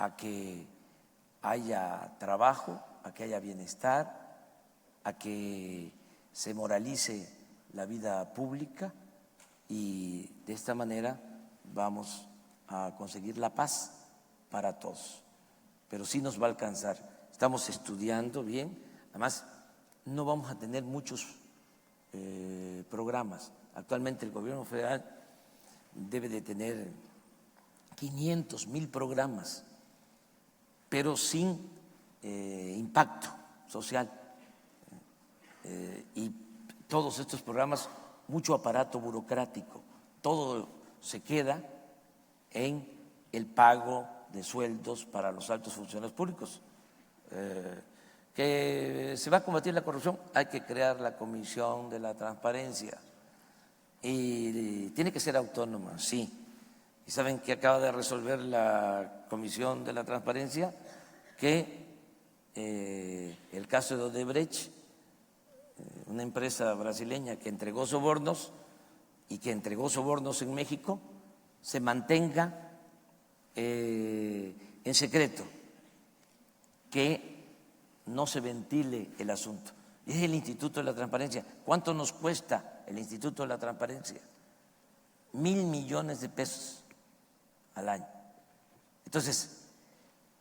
a que haya trabajo, a que haya bienestar, a que se moralice la vida pública, y de esta manera vamos a conseguir la paz para todos. Pero sí nos va a alcanzar. Estamos estudiando bien, además no vamos a tener muchos programas. Actualmente el gobierno federal debe de tener 500,000 programas, pero sin impacto social. Y todos estos programas, mucho aparato burocrático, todo se queda en el pago de sueldos para los altos funcionarios públicos. Que se va a combatir la corrupción, hay que crear la Comisión de la Transparencia, y tiene que ser autónoma, sí. ¿Y saben qué acaba de resolver la Comisión de la Transparencia? Que el caso de Odebrecht una empresa brasileña que entregó sobornos y que entregó sobornos en México, se mantenga en secreto, que no se ventile el asunto. Es el Instituto de la Transparencia. ¿Cuánto nos cuesta el Instituto de la Transparencia? 1.000 millones de pesos al año. Entonces,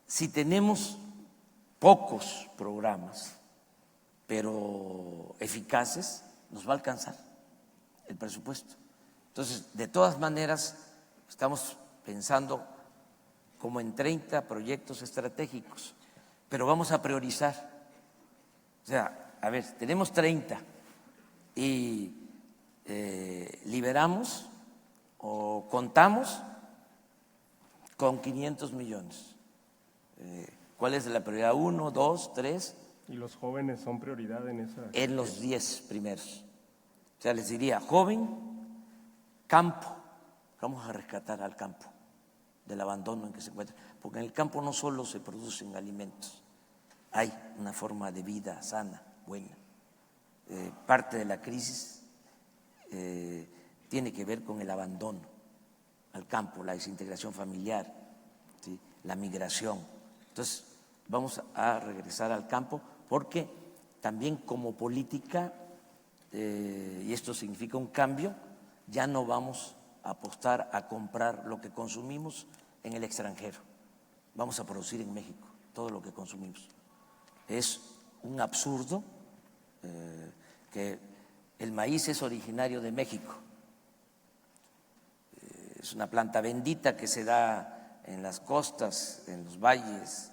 si tenemos pocos programas, pero eficaces, nos va a alcanzar el presupuesto. Entonces, de todas maneras, estamos pensando como en 30 proyectos estratégicos, pero vamos a priorizar. O sea, a ver, tenemos 30 y liberamos o contamos con 500 millones. ¿Cuál es la prioridad? 1, 2, 3. ¿Y los jóvenes son prioridad en esa? En los 10 primeros. O sea, les diría, joven, campo. Vamos a rescatar al campo del abandono en que se encuentra. Porque en el campo no solo se producen alimentos, hay una forma de vida sana, buena. Parte de la crisis tiene que ver con el abandono al campo, la desintegración familiar, ¿sí?, la migración. Entonces, vamos a regresar al campo porque también como política, y esto significa un cambio, ya no vamos a apostar a comprar lo que consumimos en el extranjero. Vamos a producir en México todo lo que consumimos. Es un absurdo que el maíz es originario de México. Es una planta bendita que se da en las costas, en los valles,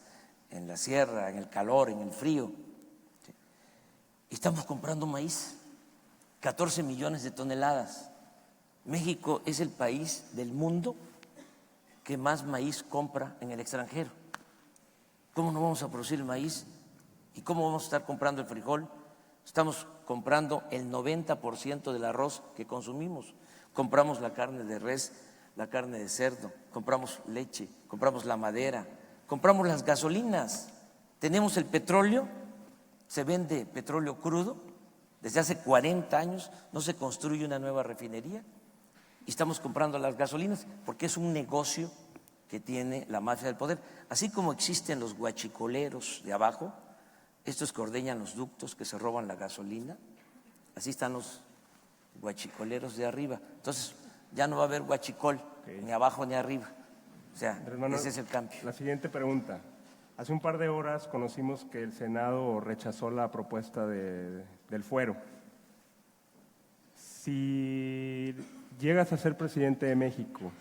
en la sierra, en el calor, en el frío. Y estamos comprando maíz, 14 millones de toneladas. México es el país del mundo que más maíz compra en el extranjero. ¿Cómo no vamos a producir el maíz? ¿Y cómo vamos a estar comprando el frijol? Estamos comprando el 90% del arroz que consumimos. Compramos la carne de res, la carne de cerdo, compramos leche, compramos la madera, compramos las gasolinas, tenemos el petróleo, se vende petróleo crudo, desde hace 40 años no se construye una nueva refinería y estamos comprando las gasolinas porque es un negocio que tiene la mafia del poder. Así como existen los guachicoleros de abajo, estos que ordeñan los ductos, que se roban la gasolina, así están los guachicoleros de arriba. Entonces ya no va a haber guachicol, ni abajo ni arriba. O sea, ese es el cambio. La siguiente pregunta. Hace un par de horas conocimos que el Senado rechazó la propuesta del fuero. Si llegas a ser presidente de México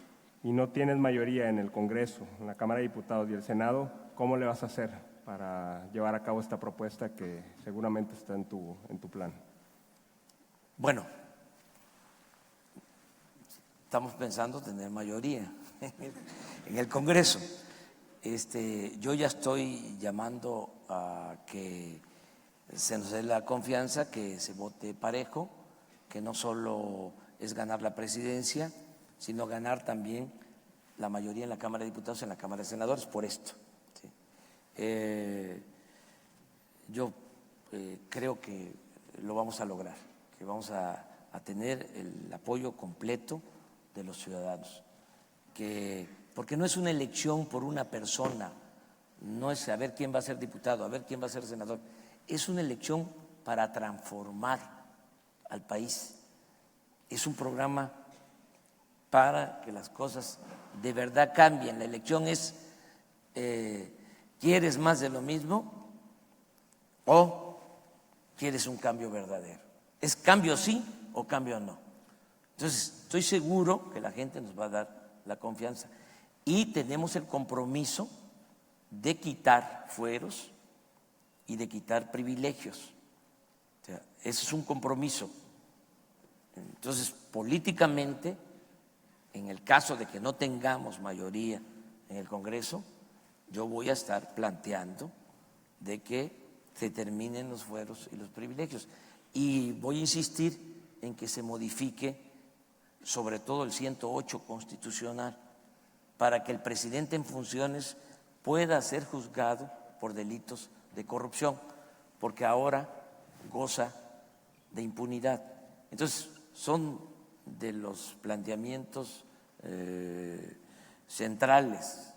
y no tienes mayoría en el Congreso, en la Cámara de Diputados y el Senado, ¿cómo le vas a hacer para llevar a cabo esta propuesta que seguramente está en tu plan? Bueno, estamos pensando tener mayoría en el Congreso. Yo ya estoy llamando a que se nos dé la confianza, que se vote parejo, que no solo es ganar la presidencia, sino ganar también la mayoría en la Cámara de Diputados y en la Cámara de Senadores por esto. ¿Sí? Yo creo que lo vamos a lograr, que vamos a tener el apoyo completo de los ciudadanos, porque no es una elección por una persona, no es a ver quién va a ser diputado, a ver quién va a ser senador, es una elección para transformar al país, es un programa para que las cosas de verdad cambien. La elección es, ¿quieres más de lo mismo o quieres un cambio verdadero? ¿Es cambio sí o cambio no? Entonces, estoy seguro que la gente nos va a dar la confianza y tenemos el compromiso de quitar fueros y de quitar privilegios. O sea, ese es un compromiso. Entonces, políticamente, en el caso de que no tengamos mayoría en el Congreso, yo voy a estar planteando de que se terminen los fueros y los privilegios. Y voy a insistir en que se modifique sobre todo el 108 constitucional para que el presidente en funciones pueda ser juzgado por delitos de corrupción, porque ahora goza de impunidad. Entonces, son de los planteamientos centrales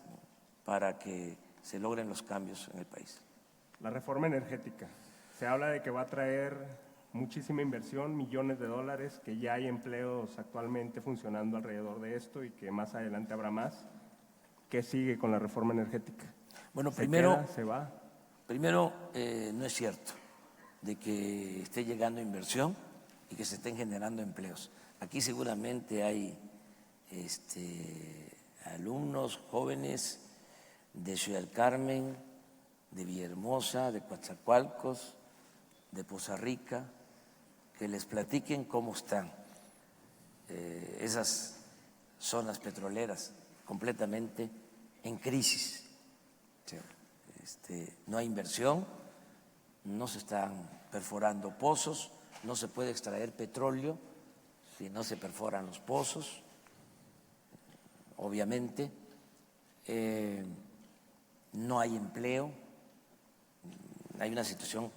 para que se logren los cambios en el país. La reforma energética. Se habla de que va a traer muchísima inversión, millones de dólares, que ya hay empleos actualmente funcionando alrededor de esto y que más adelante habrá más. ¿Qué sigue con la reforma energética? Bueno, ¿Se primero, queda, se va? Primero, no es cierto de que esté llegando inversión y que se estén generando empleos. Aquí seguramente hay alumnos jóvenes de Ciudad del Carmen, de Villahermosa, de Coatzacoalcos, de Poza Rica, que les platiquen cómo están esas zonas petroleras completamente en crisis. No hay inversión, no se están perforando pozos, no se puede extraer petróleo si no se perforan los pozos, obviamente. No hay empleo, hay una situación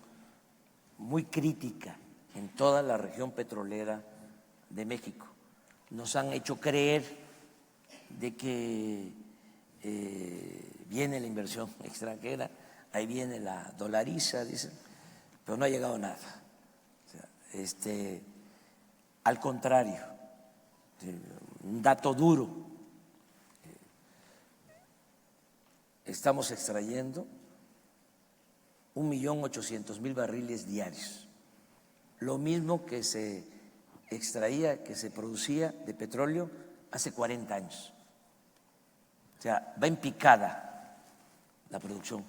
muy crítica en toda la región petrolera de México. Nos han hecho creer de que viene la inversión extranjera, ahí viene la dolariza, dicen, pero no ha llegado nada. O sea, al contrario, un dato duro, estamos extrayendo 1.800.000 barriles diarios, lo mismo que se extraía, que se producía de petróleo hace 40 años. O sea, va en picada la producción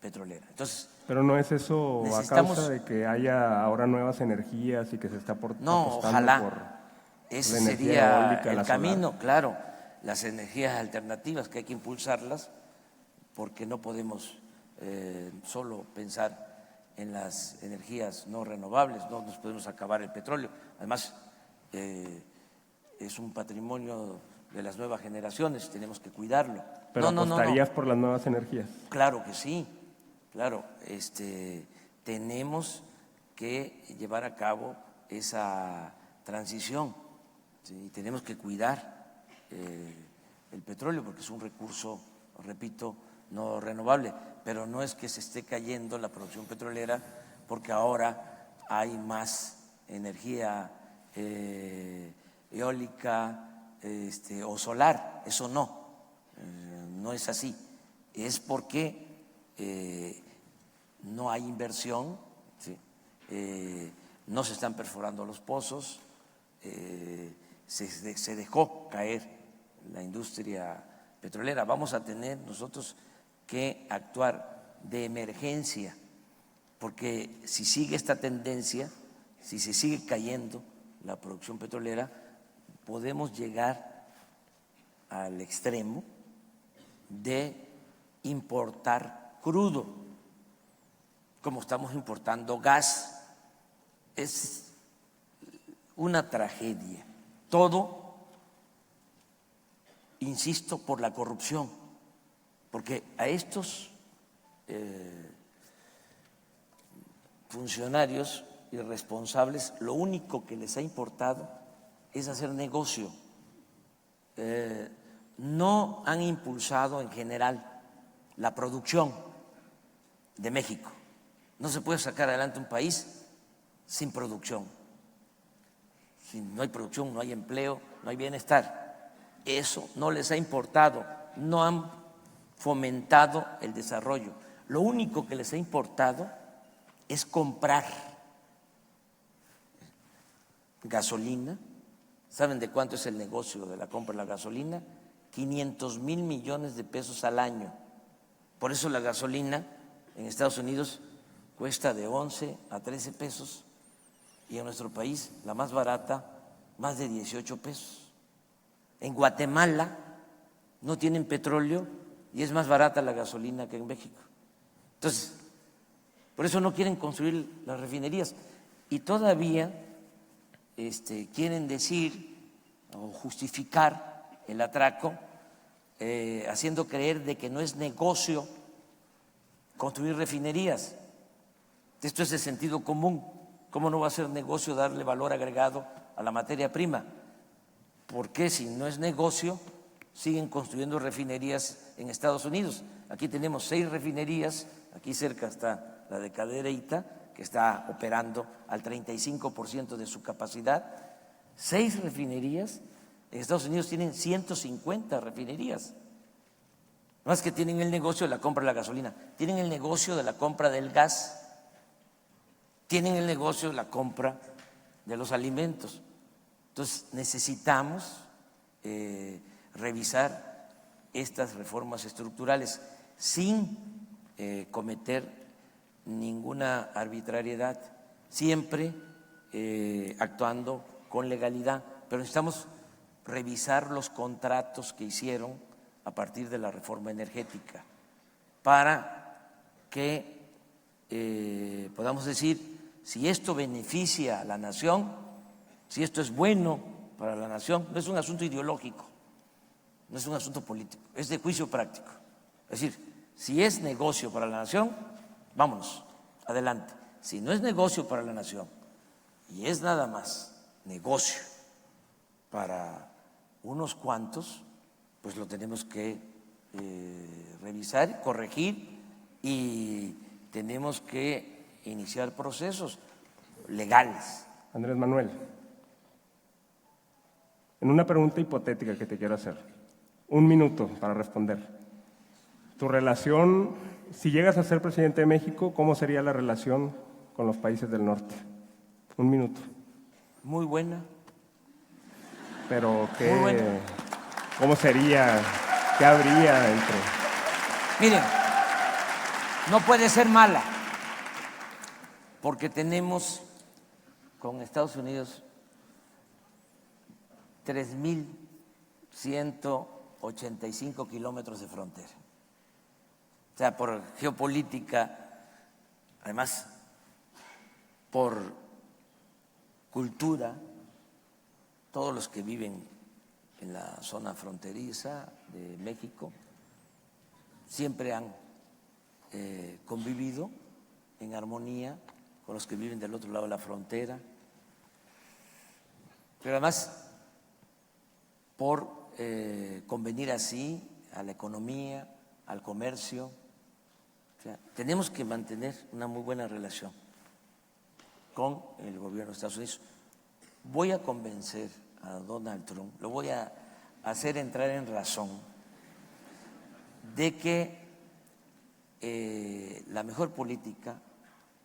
petrolera. Entonces, pero no es eso a necesitamos, causa de que haya ahora nuevas energías y que se está no, apostando ojalá, por ese la energía sería eólica, el la solar. camino, claro, las energías alternativas que hay que impulsarlas, porque no podemos solo pensar en las energías no renovables, no nos podemos acabar el petróleo. Además, es un patrimonio de las nuevas generaciones, tenemos que cuidarlo. Pero apostarías por las nuevas energías. Claro que sí, claro. Tenemos que llevar a cabo esa transición, ¿sí? Tenemos que cuidar el petróleo porque es un recurso, repito, no renovable, pero no es que se esté cayendo la producción petrolera porque ahora hay más energía eólica o solar, eso no, no es así, es porque no hay inversión, ¿sí? No se están perforando los pozos, se dejó caer la industria petrolera. Vamos a tener nosotros que actuar de emergencia, porque si sigue esta tendencia, si se sigue cayendo la producción petrolera, podemos llegar al extremo de importar crudo, como estamos importando gas. Es una tragedia. Todo, insisto, por la corrupción, porque a estos funcionarios irresponsables lo único que les ha importado es hacer negocio. No han impulsado en general la producción de México. No se puede sacar adelante un país sin producción. Si no hay producción, no hay empleo, no hay bienestar. Eso no les ha importado, no han fomentado el desarrollo. Lo único que les ha importado es comprar gasolina. ¿Saben de cuánto es el negocio de la compra de la gasolina? 500,000 millones de pesos al año. Por eso la gasolina en Estados Unidos cuesta de 11 a 13 pesos y en nuestro país la más barata, más de 18 pesos. En Guatemala no tienen petróleo y es más barata la gasolina que en México. Entonces, por eso no quieren construir las refinerías y todavía quieren decir o justificar el atraco haciendo creer de que no es negocio construir refinerías. Esto es de sentido común. ¿Cómo no va a ser negocio darle valor agregado a la materia prima? ¿Por qué si no es negocio siguen construyendo refinerías en Estados Unidos? Aquí tenemos 6 refinerías, aquí cerca está la de Cadereyta, que está operando al 35% de su capacidad. 6 refinerías, en Estados Unidos tienen 150 refinerías. No es que tienen el negocio de la compra de la gasolina, tienen el negocio de la compra del gas, tienen el negocio de la compra de los alimentos. Entonces necesitamos revisar estas reformas estructurales sin cometer ninguna arbitrariedad, siempre actuando con legalidad, pero necesitamos revisar los contratos que hicieron a partir de la reforma energética para que podamos decir si esto beneficia a la nación, si esto es bueno para la nación. No es un asunto ideológico, no es un asunto político, es de juicio práctico. Es decir, si es negocio para la nación, vámonos, adelante. Si no es negocio para la nación y es nada más negocio para unos cuantos, pues lo tenemos que revisar, corregir y tenemos que iniciar procesos legales. Andrés Manuel, en una pregunta hipotética que te quiero hacer, 1 minuto para responder. Tu relación, si llegas a ser presidente de México, ¿cómo sería la relación con los países del norte? 1 minuto. Muy buena. Pero Muy buena. ¿cómo sería? ¿Qué habría entre? Miren, no puede ser mala, porque tenemos con Estados Unidos 3.185 kilómetros de frontera. O sea, por geopolítica, además por cultura, todos los que viven en la zona fronteriza de México siempre han convivido en armonía con los que viven del otro lado de la frontera, pero además por convenir así a la economía, al comercio. O sea, tenemos que mantener una muy buena relación con el gobierno de Estados Unidos. Voy a convencer a Donald Trump, lo voy a hacer entrar en razón de que la mejor política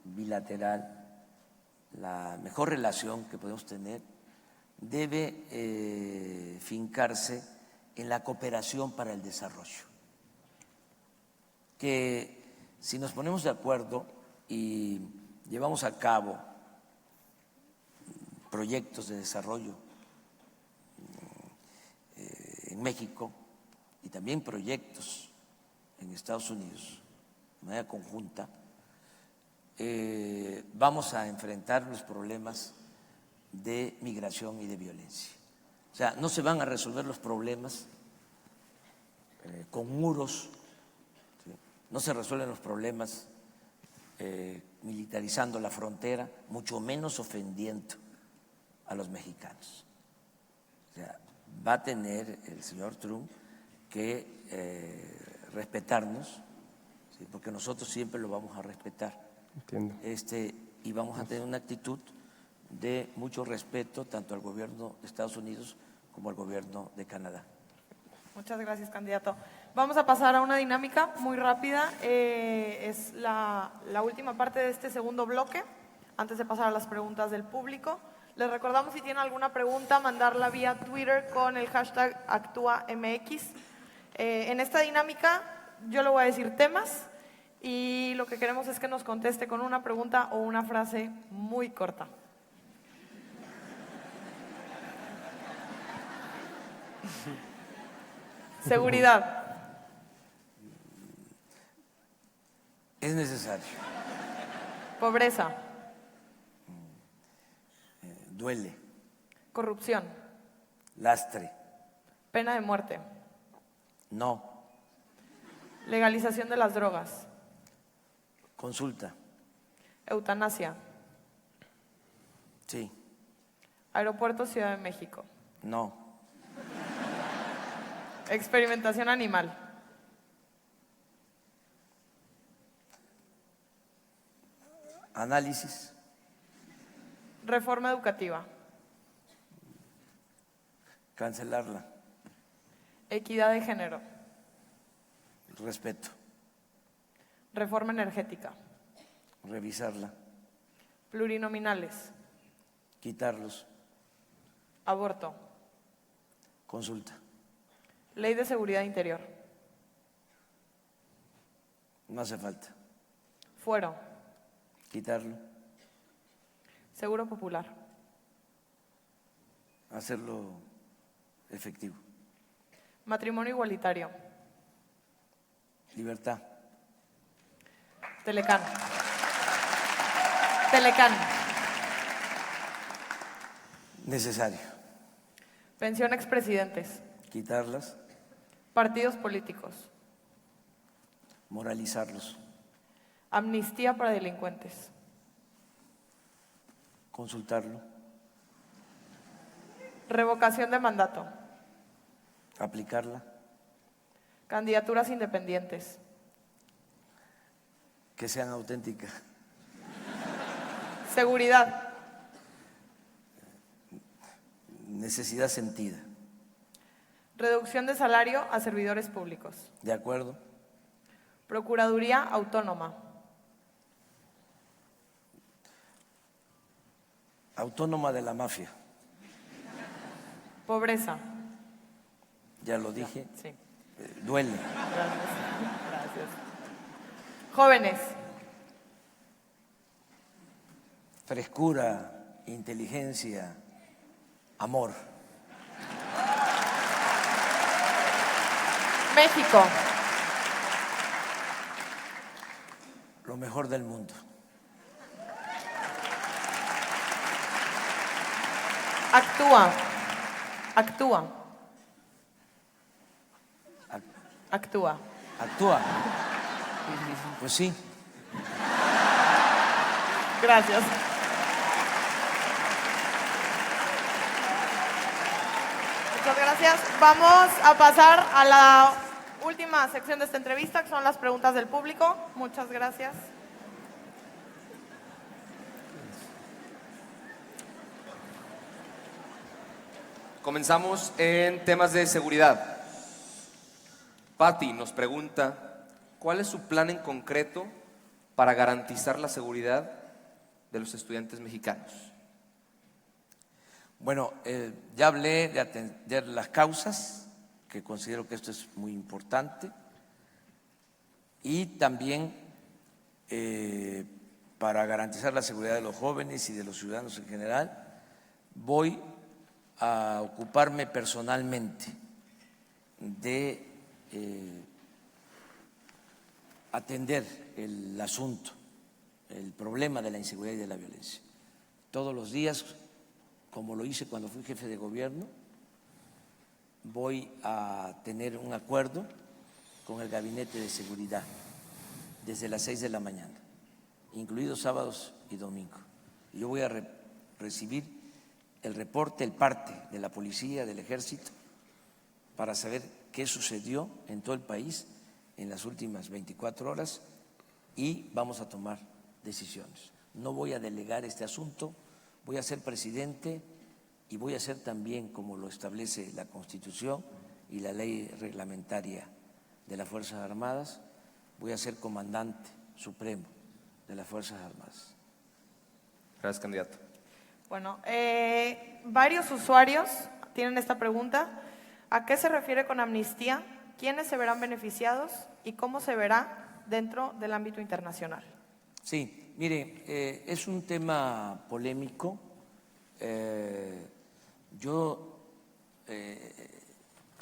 bilateral, la mejor relación que podemos tener debe fincarse en la cooperación para el desarrollo. Que si nos ponemos de acuerdo y llevamos a cabo proyectos de desarrollo en México y también proyectos en Estados Unidos de manera conjunta, vamos a enfrentar los problemas de migración y de violencia. O sea, no se van a resolver los problemas con muros, ¿sí? No se resuelven los problemas militarizando la frontera, mucho menos ofendiendo a los mexicanos. O sea, va a tener el señor Trump que respetarnos, ¿sí? Porque nosotros siempre lo vamos a respetar. Entiendo. Y vamos a tener una actitud de mucho respeto tanto al gobierno de Estados Unidos como al gobierno de Canadá. Muchas gracias, candidato. Vamos a pasar a una dinámica muy rápida. Es la última parte de este segundo bloque, antes de pasar a las preguntas del público. Les recordamos, si tienen alguna pregunta, mandarla vía Twitter con el hashtag ActúaMX. En esta dinámica yo le voy a decir temas y lo que queremos es que nos conteste con una pregunta o una frase muy corta. Seguridad. Es necesario. Pobreza. Duele. Corrupción. Lastre. Pena de muerte. No. Legalización de las drogas. Consulta. Eutanasia. Sí, Aeropuerto Ciudad de México. no, Experimentación animal. análisis, Reforma educativa. cancelarla, Equidad de género. respeto, Reforma energética. revisarla, Plurinominales. quitarlos, Aborto. consulta, Ley de seguridad interior. no hace falta, Fuero. quitarlo, Seguro popular. hacerlo efectivo, Matrimonio igualitario. libertad, Telecán. Telecán. necesario, Pensión expresidentes. quitarlas, Partidos políticos. moralizarlos, Amnistía para delincuentes. consultarlo, Revocación de mandato. aplicarla, Candidaturas independientes. que sean auténticas, Seguridad. necesidad sentida, Reducción de salario a servidores públicos. ¿de acuerdo? Procuraduría autónoma. Autónoma de la mafia, Pobreza. ya lo dije, Sí. duele, Gracias. Jóvenes. frescura, inteligencia, amor, México. lo mejor del mundo, Actúa. Actúa. Actúa. actúa, pues sí, Gracias. Muchas gracias. Vamos a pasar a la última sección de esta entrevista, que son las preguntas del público. Muchas gracias. Comenzamos en temas de seguridad. Patti nos pregunta, ¿cuál es su plan en concreto para garantizar la seguridad de los estudiantes mexicanos? Bueno, ya hablé de atender las causas, que considero que esto es muy importante, y también para garantizar la seguridad de los jóvenes y de los ciudadanos en general, voy a ocuparme personalmente de atender el asunto, el problema de la inseguridad y de la violencia. Todos los días, como lo hice cuando fui jefe de gobierno, voy a tener un acuerdo con el Gabinete de Seguridad desde las 6 de la mañana, incluidos sábados y domingos. Yo voy a recibir el reporte, el parte de la policía, del ejército, para saber qué sucedió en todo el país en las últimas 24 horas y vamos a tomar decisiones. No voy a delegar este asunto, voy a ser presidente y voy a ser también, como lo establece la Constitución y la ley reglamentaria de las Fuerzas Armadas, voy a ser comandante supremo de las Fuerzas Armadas. Gracias, candidato. Bueno, varios usuarios tienen esta pregunta. ¿A qué se refiere con amnistía? ¿Quiénes se verán beneficiados y cómo se verá dentro del ámbito internacional? Sí, mire, es un tema polémico. Yo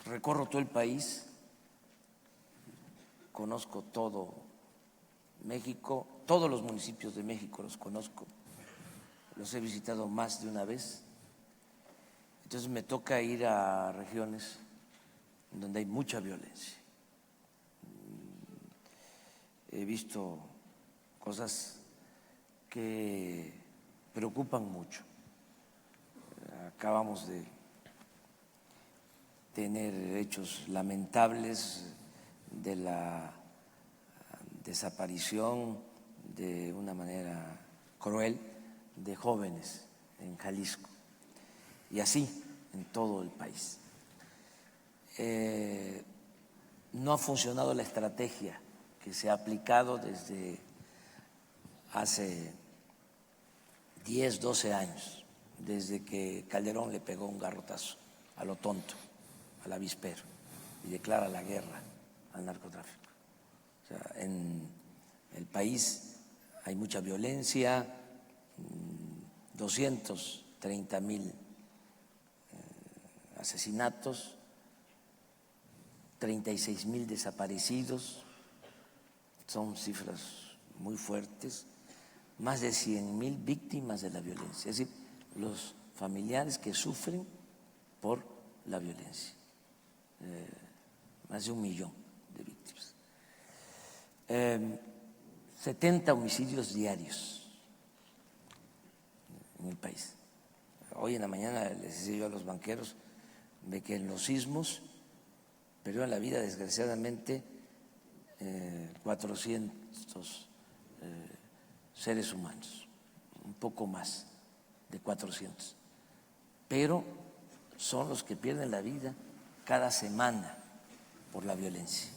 recorro todo el país, conozco todo México, todos los municipios de México los conozco, los he visitado más de una vez. Entonces me toca ir a regiones donde hay mucha violencia. He visto cosas que preocupan mucho. acabamos de tener hechos lamentables de la desaparición de una manera cruel de jóvenes en Jalisco y así en todo el país. No ha funcionado la estrategia que se ha aplicado desde hace 10, 12 años, desde que Calderón le pegó un garrotazo a lo tonto, al avispero, y declara la guerra al narcotráfico. O sea, en el país hay mucha violencia, 230,000 asesinatos, 36,000 desaparecidos, son cifras muy fuertes, más de 100,000 víctimas de la violencia, es decir, los familiares que sufren por la violencia, más de 1 millón de víctimas. 70 homicidios diarios en el país. Hoy en la mañana les decía yo a los banqueros de que en los sismos perdieron la vida desgraciadamente 400 seres humanos, un poco más de 400, pero son los que pierden la vida cada semana por la violencia.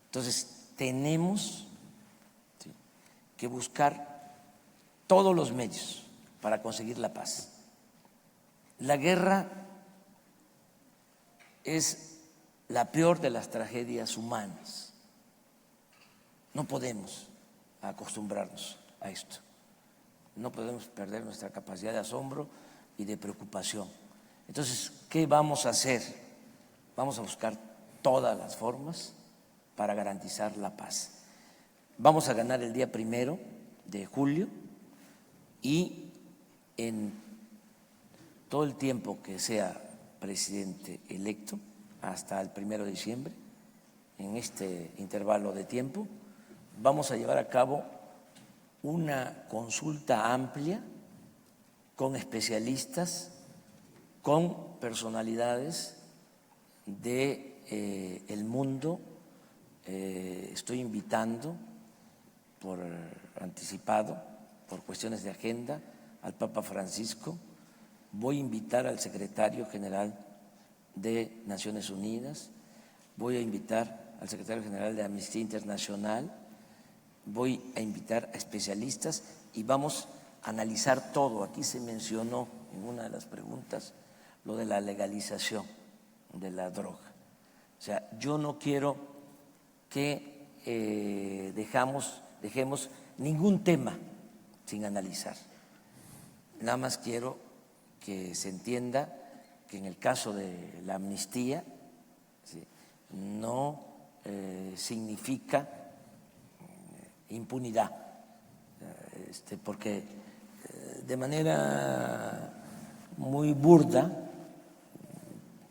Entonces tenemos que buscar todos los medios para conseguir la paz. La guerra es la peor de las tragedias humanas. No podemos acostumbrarnos a esto. No podemos perder nuestra capacidad de asombro y de preocupación. Entonces, ¿qué vamos a hacer? Vamos a buscar todas las formas para garantizar la paz. Vamos a ganar el día 1 de julio y en todo el tiempo que sea presidente electo, hasta el 1 de diciembre, en este intervalo de tiempo, vamos a llevar a cabo una consulta amplia con especialistas, con personalidades del mundo. Estoy invitando por anticipado, por cuestiones de agenda, al Papa Francisco. Voy a invitar al secretario general de Naciones Unidas, voy a invitar al secretario general de Amnistía Internacional, voy a invitar a especialistas y vamos a analizar todo. Aquí se mencionó en una de las preguntas lo de la legalización de la droga. O sea, yo no quiero que dejemos ningún tema sin analizar. Nada más quiero que se entienda que en el caso de la amnistía, ¿sí?, no significa impunidad, porque de manera muy burda,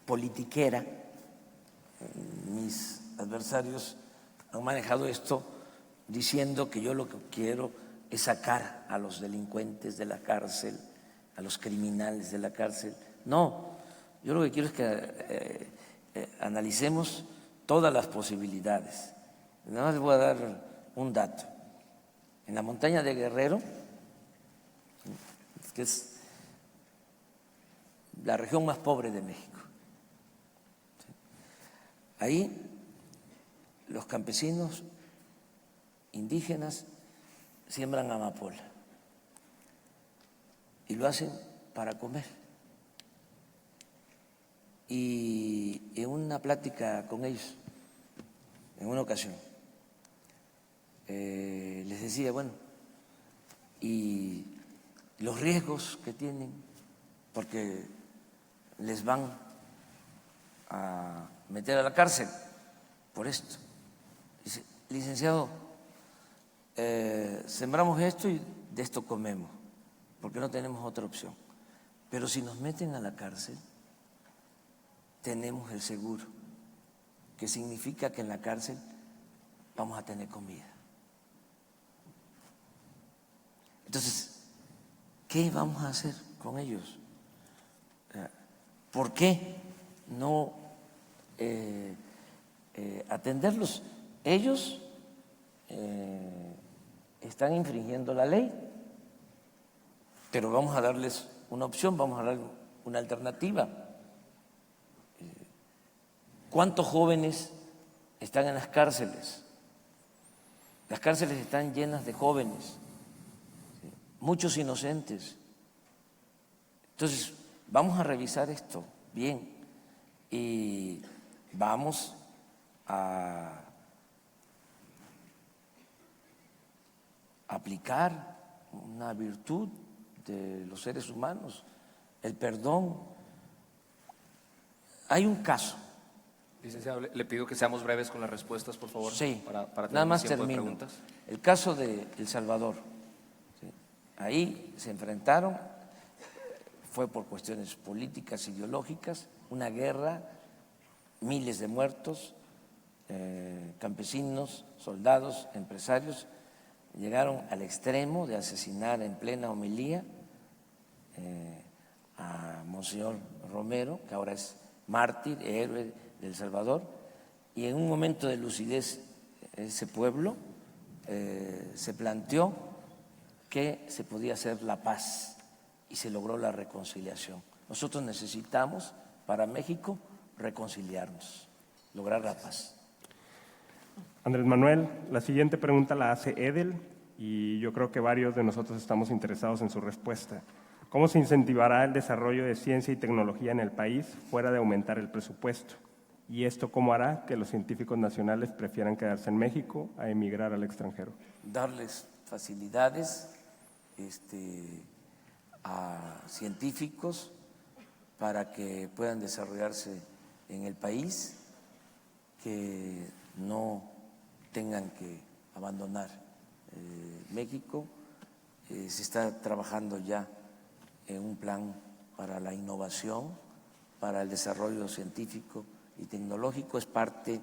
politiquera, mis adversarios han manejado esto diciendo que yo lo que quiero es sacar a los delincuentes de la cárcel, a los criminales de la cárcel. No, yo lo que quiero es que analicemos todas las posibilidades. Nada más les voy a dar un dato. En la montaña de Guerrero, que es la región más pobre de México, ahí los campesinos indígenas siembran amapola y lo hacen para comer. Y en una plática con ellos, en una ocasión, les decía, bueno, y los riesgos que tienen, porque les van a meter a la cárcel por esto. Dice, licenciado, sembramos esto y de esto comemos, porque no tenemos otra opción. Pero si nos meten a la cárcel, tenemos el seguro, que significa que en la cárcel vamos a tener comida. Entonces, ¿qué vamos a hacer con ellos? ¿Por qué no atenderlos? Ellos están infringiendo la ley, pero vamos a darles una opción, vamos a darles una alternativa. ¿Cuántos jóvenes están en las cárceles? Las cárceles están llenas de jóvenes, muchos inocentes. Entonces, vamos a revisar esto bien y vamos a aplicar una virtud de los seres humanos, el perdón. Hay un caso. Licenciado, le pido que seamos breves con las respuestas, por favor. Sí, para tener nada más tiempo de termino. preguntas. El caso de El Salvador. ¿Sí? Ahí se enfrentaron, fue por cuestiones políticas, ideológicas, una guerra, miles de muertos, campesinos, soldados, empresarios, llegaron al extremo de asesinar en plena homilía a Monseñor Romero, que ahora es mártir, héroe de El Salvador, y en un momento de lucidez ese pueblo se planteó que se podía hacer la paz y se logró la reconciliación. Nosotros necesitamos para México reconciliarnos, lograr la paz. Andrés Manuel, la siguiente pregunta la hace Edel y yo creo que varios de nosotros estamos interesados en su respuesta. ¿Cómo se incentivará el desarrollo de ciencia y tecnología en el país fuera de aumentar el presupuesto? ¿Y esto cómo hará que los científicos nacionales prefieran quedarse en México a emigrar al extranjero? Darles facilidades a científicos para que puedan desarrollarse en el país, que no tengan que abandonar México. Se está trabajando ya en un plan para la innovación, para el desarrollo científico y tecnológico. Es parte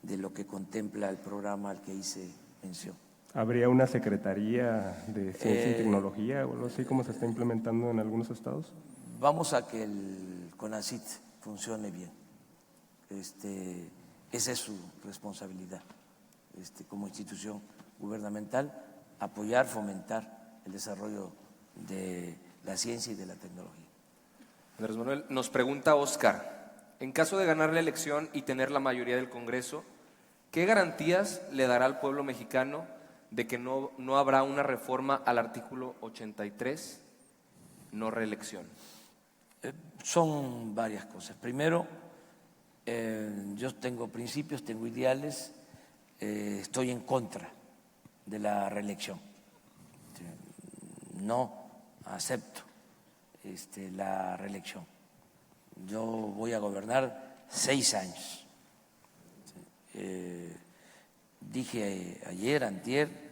de lo que contempla el programa al que hice mención. ¿Habría una secretaría de ciencia y tecnología o algo así como se está implementando en algunos estados? Vamos a que el CONACYT funcione bien. Esa es su responsabilidad como institución gubernamental, apoyar, fomentar el desarrollo de la ciencia y de la tecnología. Andrés Manuel, nos pregunta Oscar, en caso de ganar la elección y tener la mayoría del Congreso, ¿qué garantías le dará al pueblo mexicano de que no habrá una reforma al artículo 83, no reelección? Son varias cosas. Primero, yo tengo principios, tengo ideales, estoy en contra de la reelección. No acepto la reelección. Yo voy a gobernar 6 años. Dije ayer, antier,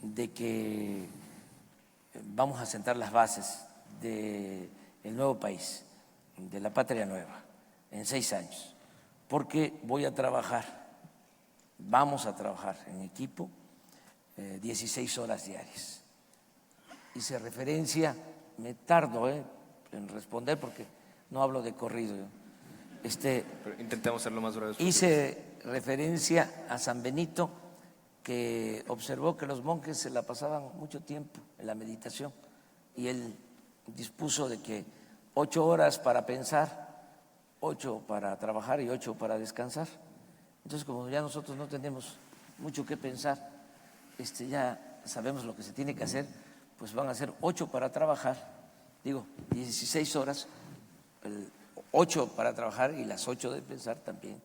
de que vamos a sentar las bases del nuevo país, de la patria nueva, en 6 años, porque voy a trabajar, vamos a trabajar en equipo 16 horas diarias. Hice referencia, me tardo en responder porque no hablo de corrido. Pero intentemos ser lo más breves posible. Hice referencia a San Benito, que observó que los monjes se la pasaban mucho tiempo en la meditación y él dispuso de que 8 horas para pensar, 8 para trabajar y 8 para descansar. Entonces, como ya nosotros no tenemos mucho que pensar, ya sabemos lo que se tiene que hacer, pues van a ser 8 para trabajar, 16 horas, 8 para trabajar y las 8 de pensar también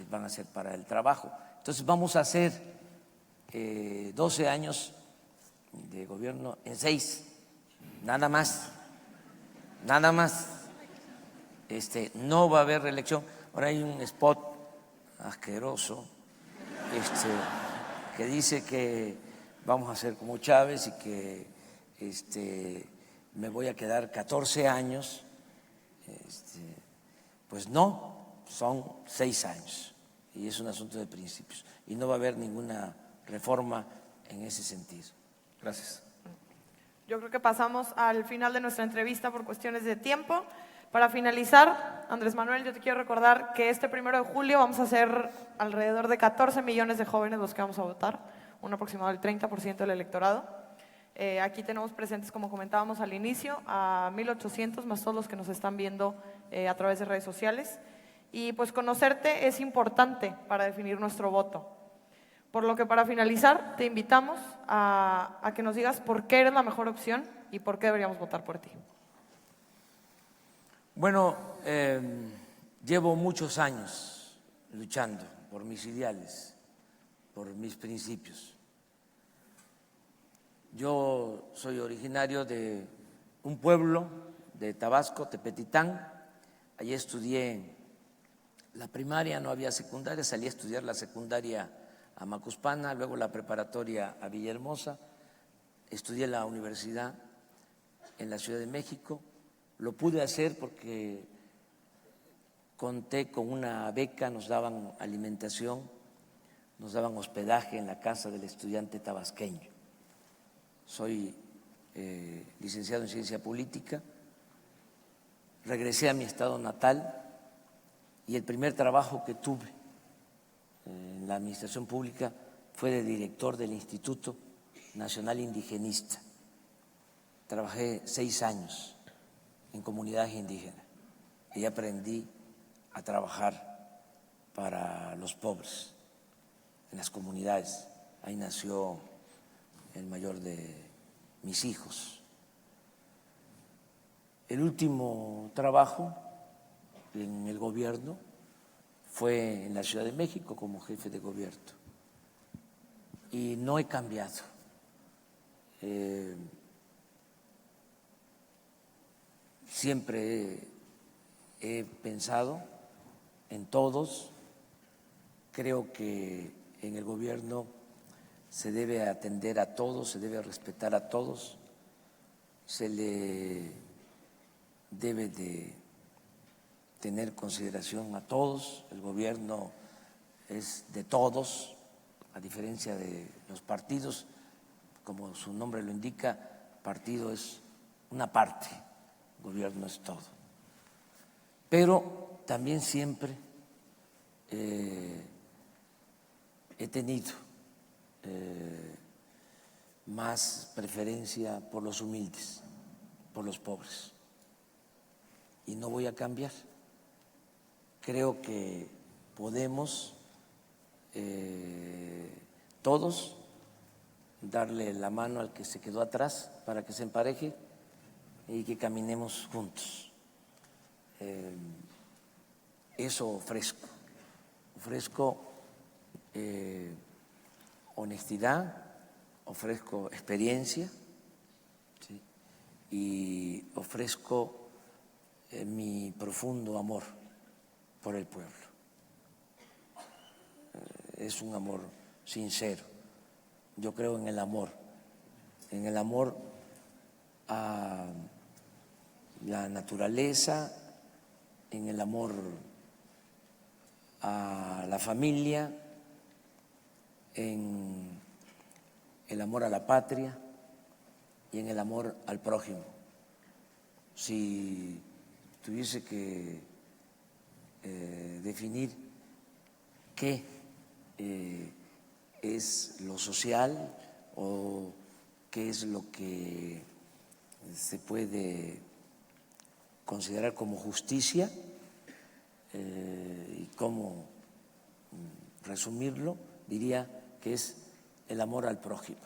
van a ser para el trabajo. Entonces vamos a hacer 12 años de gobierno en 6, nada más, nada más. No va a haber reelección. Ahora hay un spot asqueroso que dice que vamos a hacer como Chávez y que me voy a quedar 14 años. Pues no, son 6 años y es un asunto de principios y no va a haber ninguna reforma en ese sentido. Gracias. Yo creo que pasamos al final de nuestra entrevista por cuestiones de tiempo. Para finalizar, Andrés Manuel, yo te quiero recordar que este 1 de julio vamos a ser alrededor de 14 millones de jóvenes los que vamos a votar, un aproximado del 30% del electorado. Aquí tenemos presentes, como comentábamos al inicio, a 1.800 más todos los que nos están viendo a través de redes sociales. Y pues conocerte es importante para definir nuestro voto. Por lo que para finalizar te invitamos a que nos digas por qué eres la mejor opción y por qué deberíamos votar por ti. Bueno, llevo muchos años luchando por mis ideales, por mis principios. Yo soy originario de un pueblo de Tabasco, Tepetitán. Allí estudié la primaria, no había secundaria, salí a estudiar la secundaria a Macuspana, luego la preparatoria a Villahermosa, estudié la universidad en la Ciudad de México. Lo pude hacer porque conté con una beca, nos daban alimentación, nos daban hospedaje en la casa del estudiante tabasqueño. Soy licenciado en Ciencia Política, regresé a mi estado natal y el primer trabajo que tuve en la administración pública fue de director del Instituto Nacional Indigenista. Trabajé 6 años en comunidades indígenas y aprendí a trabajar para los pobres en las comunidades. Ahí nació el mayor de mis hijos. El último trabajo en el gobierno fue en la Ciudad de México como jefe de gobierno y no he cambiado. Siempre he pensado en todos, creo que en el gobierno se debe atender a todos, se debe respetar a todos, se le debe de tener consideración a todos, el gobierno es de todos, a diferencia de los partidos, como su nombre lo indica, partido es una parte, el gobierno es todo. Pero también siempre he tenido más preferencia por los humildes, por los pobres, y no voy a cambiar. Creo que podemos todos darle la mano al que se quedó atrás para que se empareje y que caminemos juntos. Eso ofrezco honestidad, ofrezco experiencia, ¿sí? Y ofrezco mi profundo amor por el pueblo. Es un amor sincero. Yo creo en el amor a la naturaleza, en el amor a la familia, en el amor a la patria y en el amor al prójimo. Si tuviese que definir qué es lo social o qué es lo que se puede considerar como justicia y cómo resumirlo, diría que es el amor al prójimo,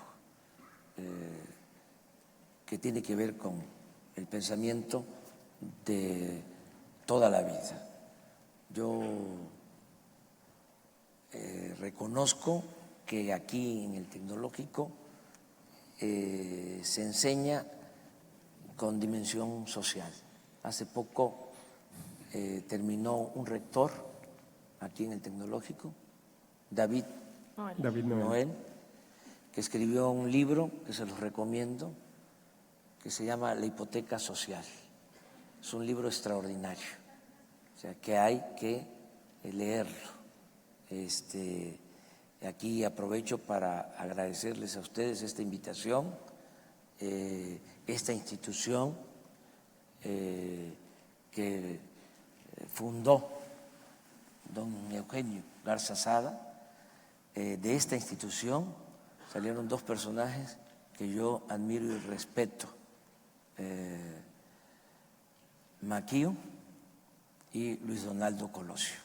que tiene que ver con el pensamiento de toda la vida. Yo reconozco que aquí en el Tecnológico se enseña con dimensión social. Hace poco terminó un rector aquí en el Tecnológico, David Noel, que escribió un libro que se los recomiendo, que se llama La hipoteca social. Es un libro extraordinario, o sea, que hay que leerlo. Aquí aprovecho para agradecerles a ustedes esta invitación, esta institución que fundó don Eugenio Garza Sada. De esta institución salieron dos personajes que yo admiro y respeto, Maquío y Luis Donaldo Colosio.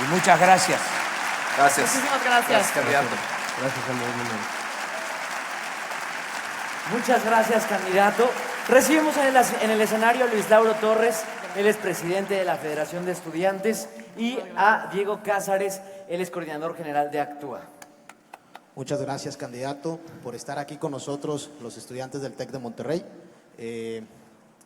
Y muchas gracias. Gracias. Muchísimas gracias. Gracias, candidato. Gracias, Andrés. Muchas gracias, candidato. Recibimos en el escenario a Luis Lauro Torres, él es presidente de la Federación de Estudiantes, y a Diego Cázares, él es coordinador general de Actúa. Muchas gracias, candidato, por estar aquí con nosotros, los estudiantes del TEC de Monterrey.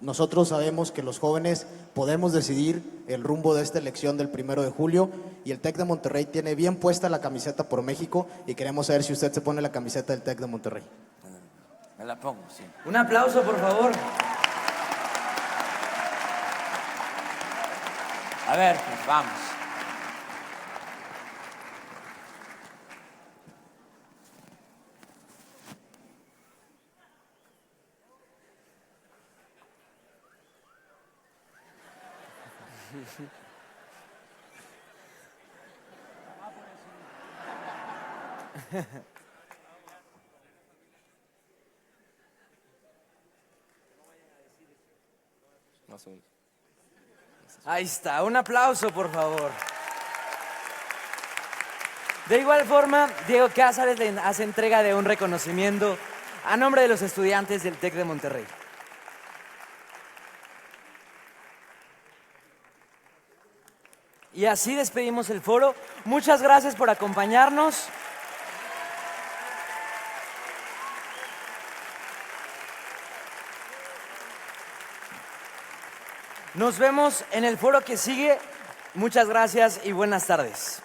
Nosotros sabemos que los jóvenes podemos decidir el rumbo de esta elección del 1 de julio y el TEC de Monterrey tiene bien puesta la camiseta por México y queremos saber si usted se pone la camiseta del TEC de Monterrey. Me la pongo, sí. Un aplauso, por favor. A ver, pues vamos. Más o menos. Ahí está, un aplauso, por favor. De igual forma, Diego Cázares le hace entrega de un reconocimiento a nombre de los estudiantes del TEC de Monterrey. Y así despedimos el foro. Muchas gracias por acompañarnos. Nos vemos en el foro que sigue. Muchas gracias y buenas tardes.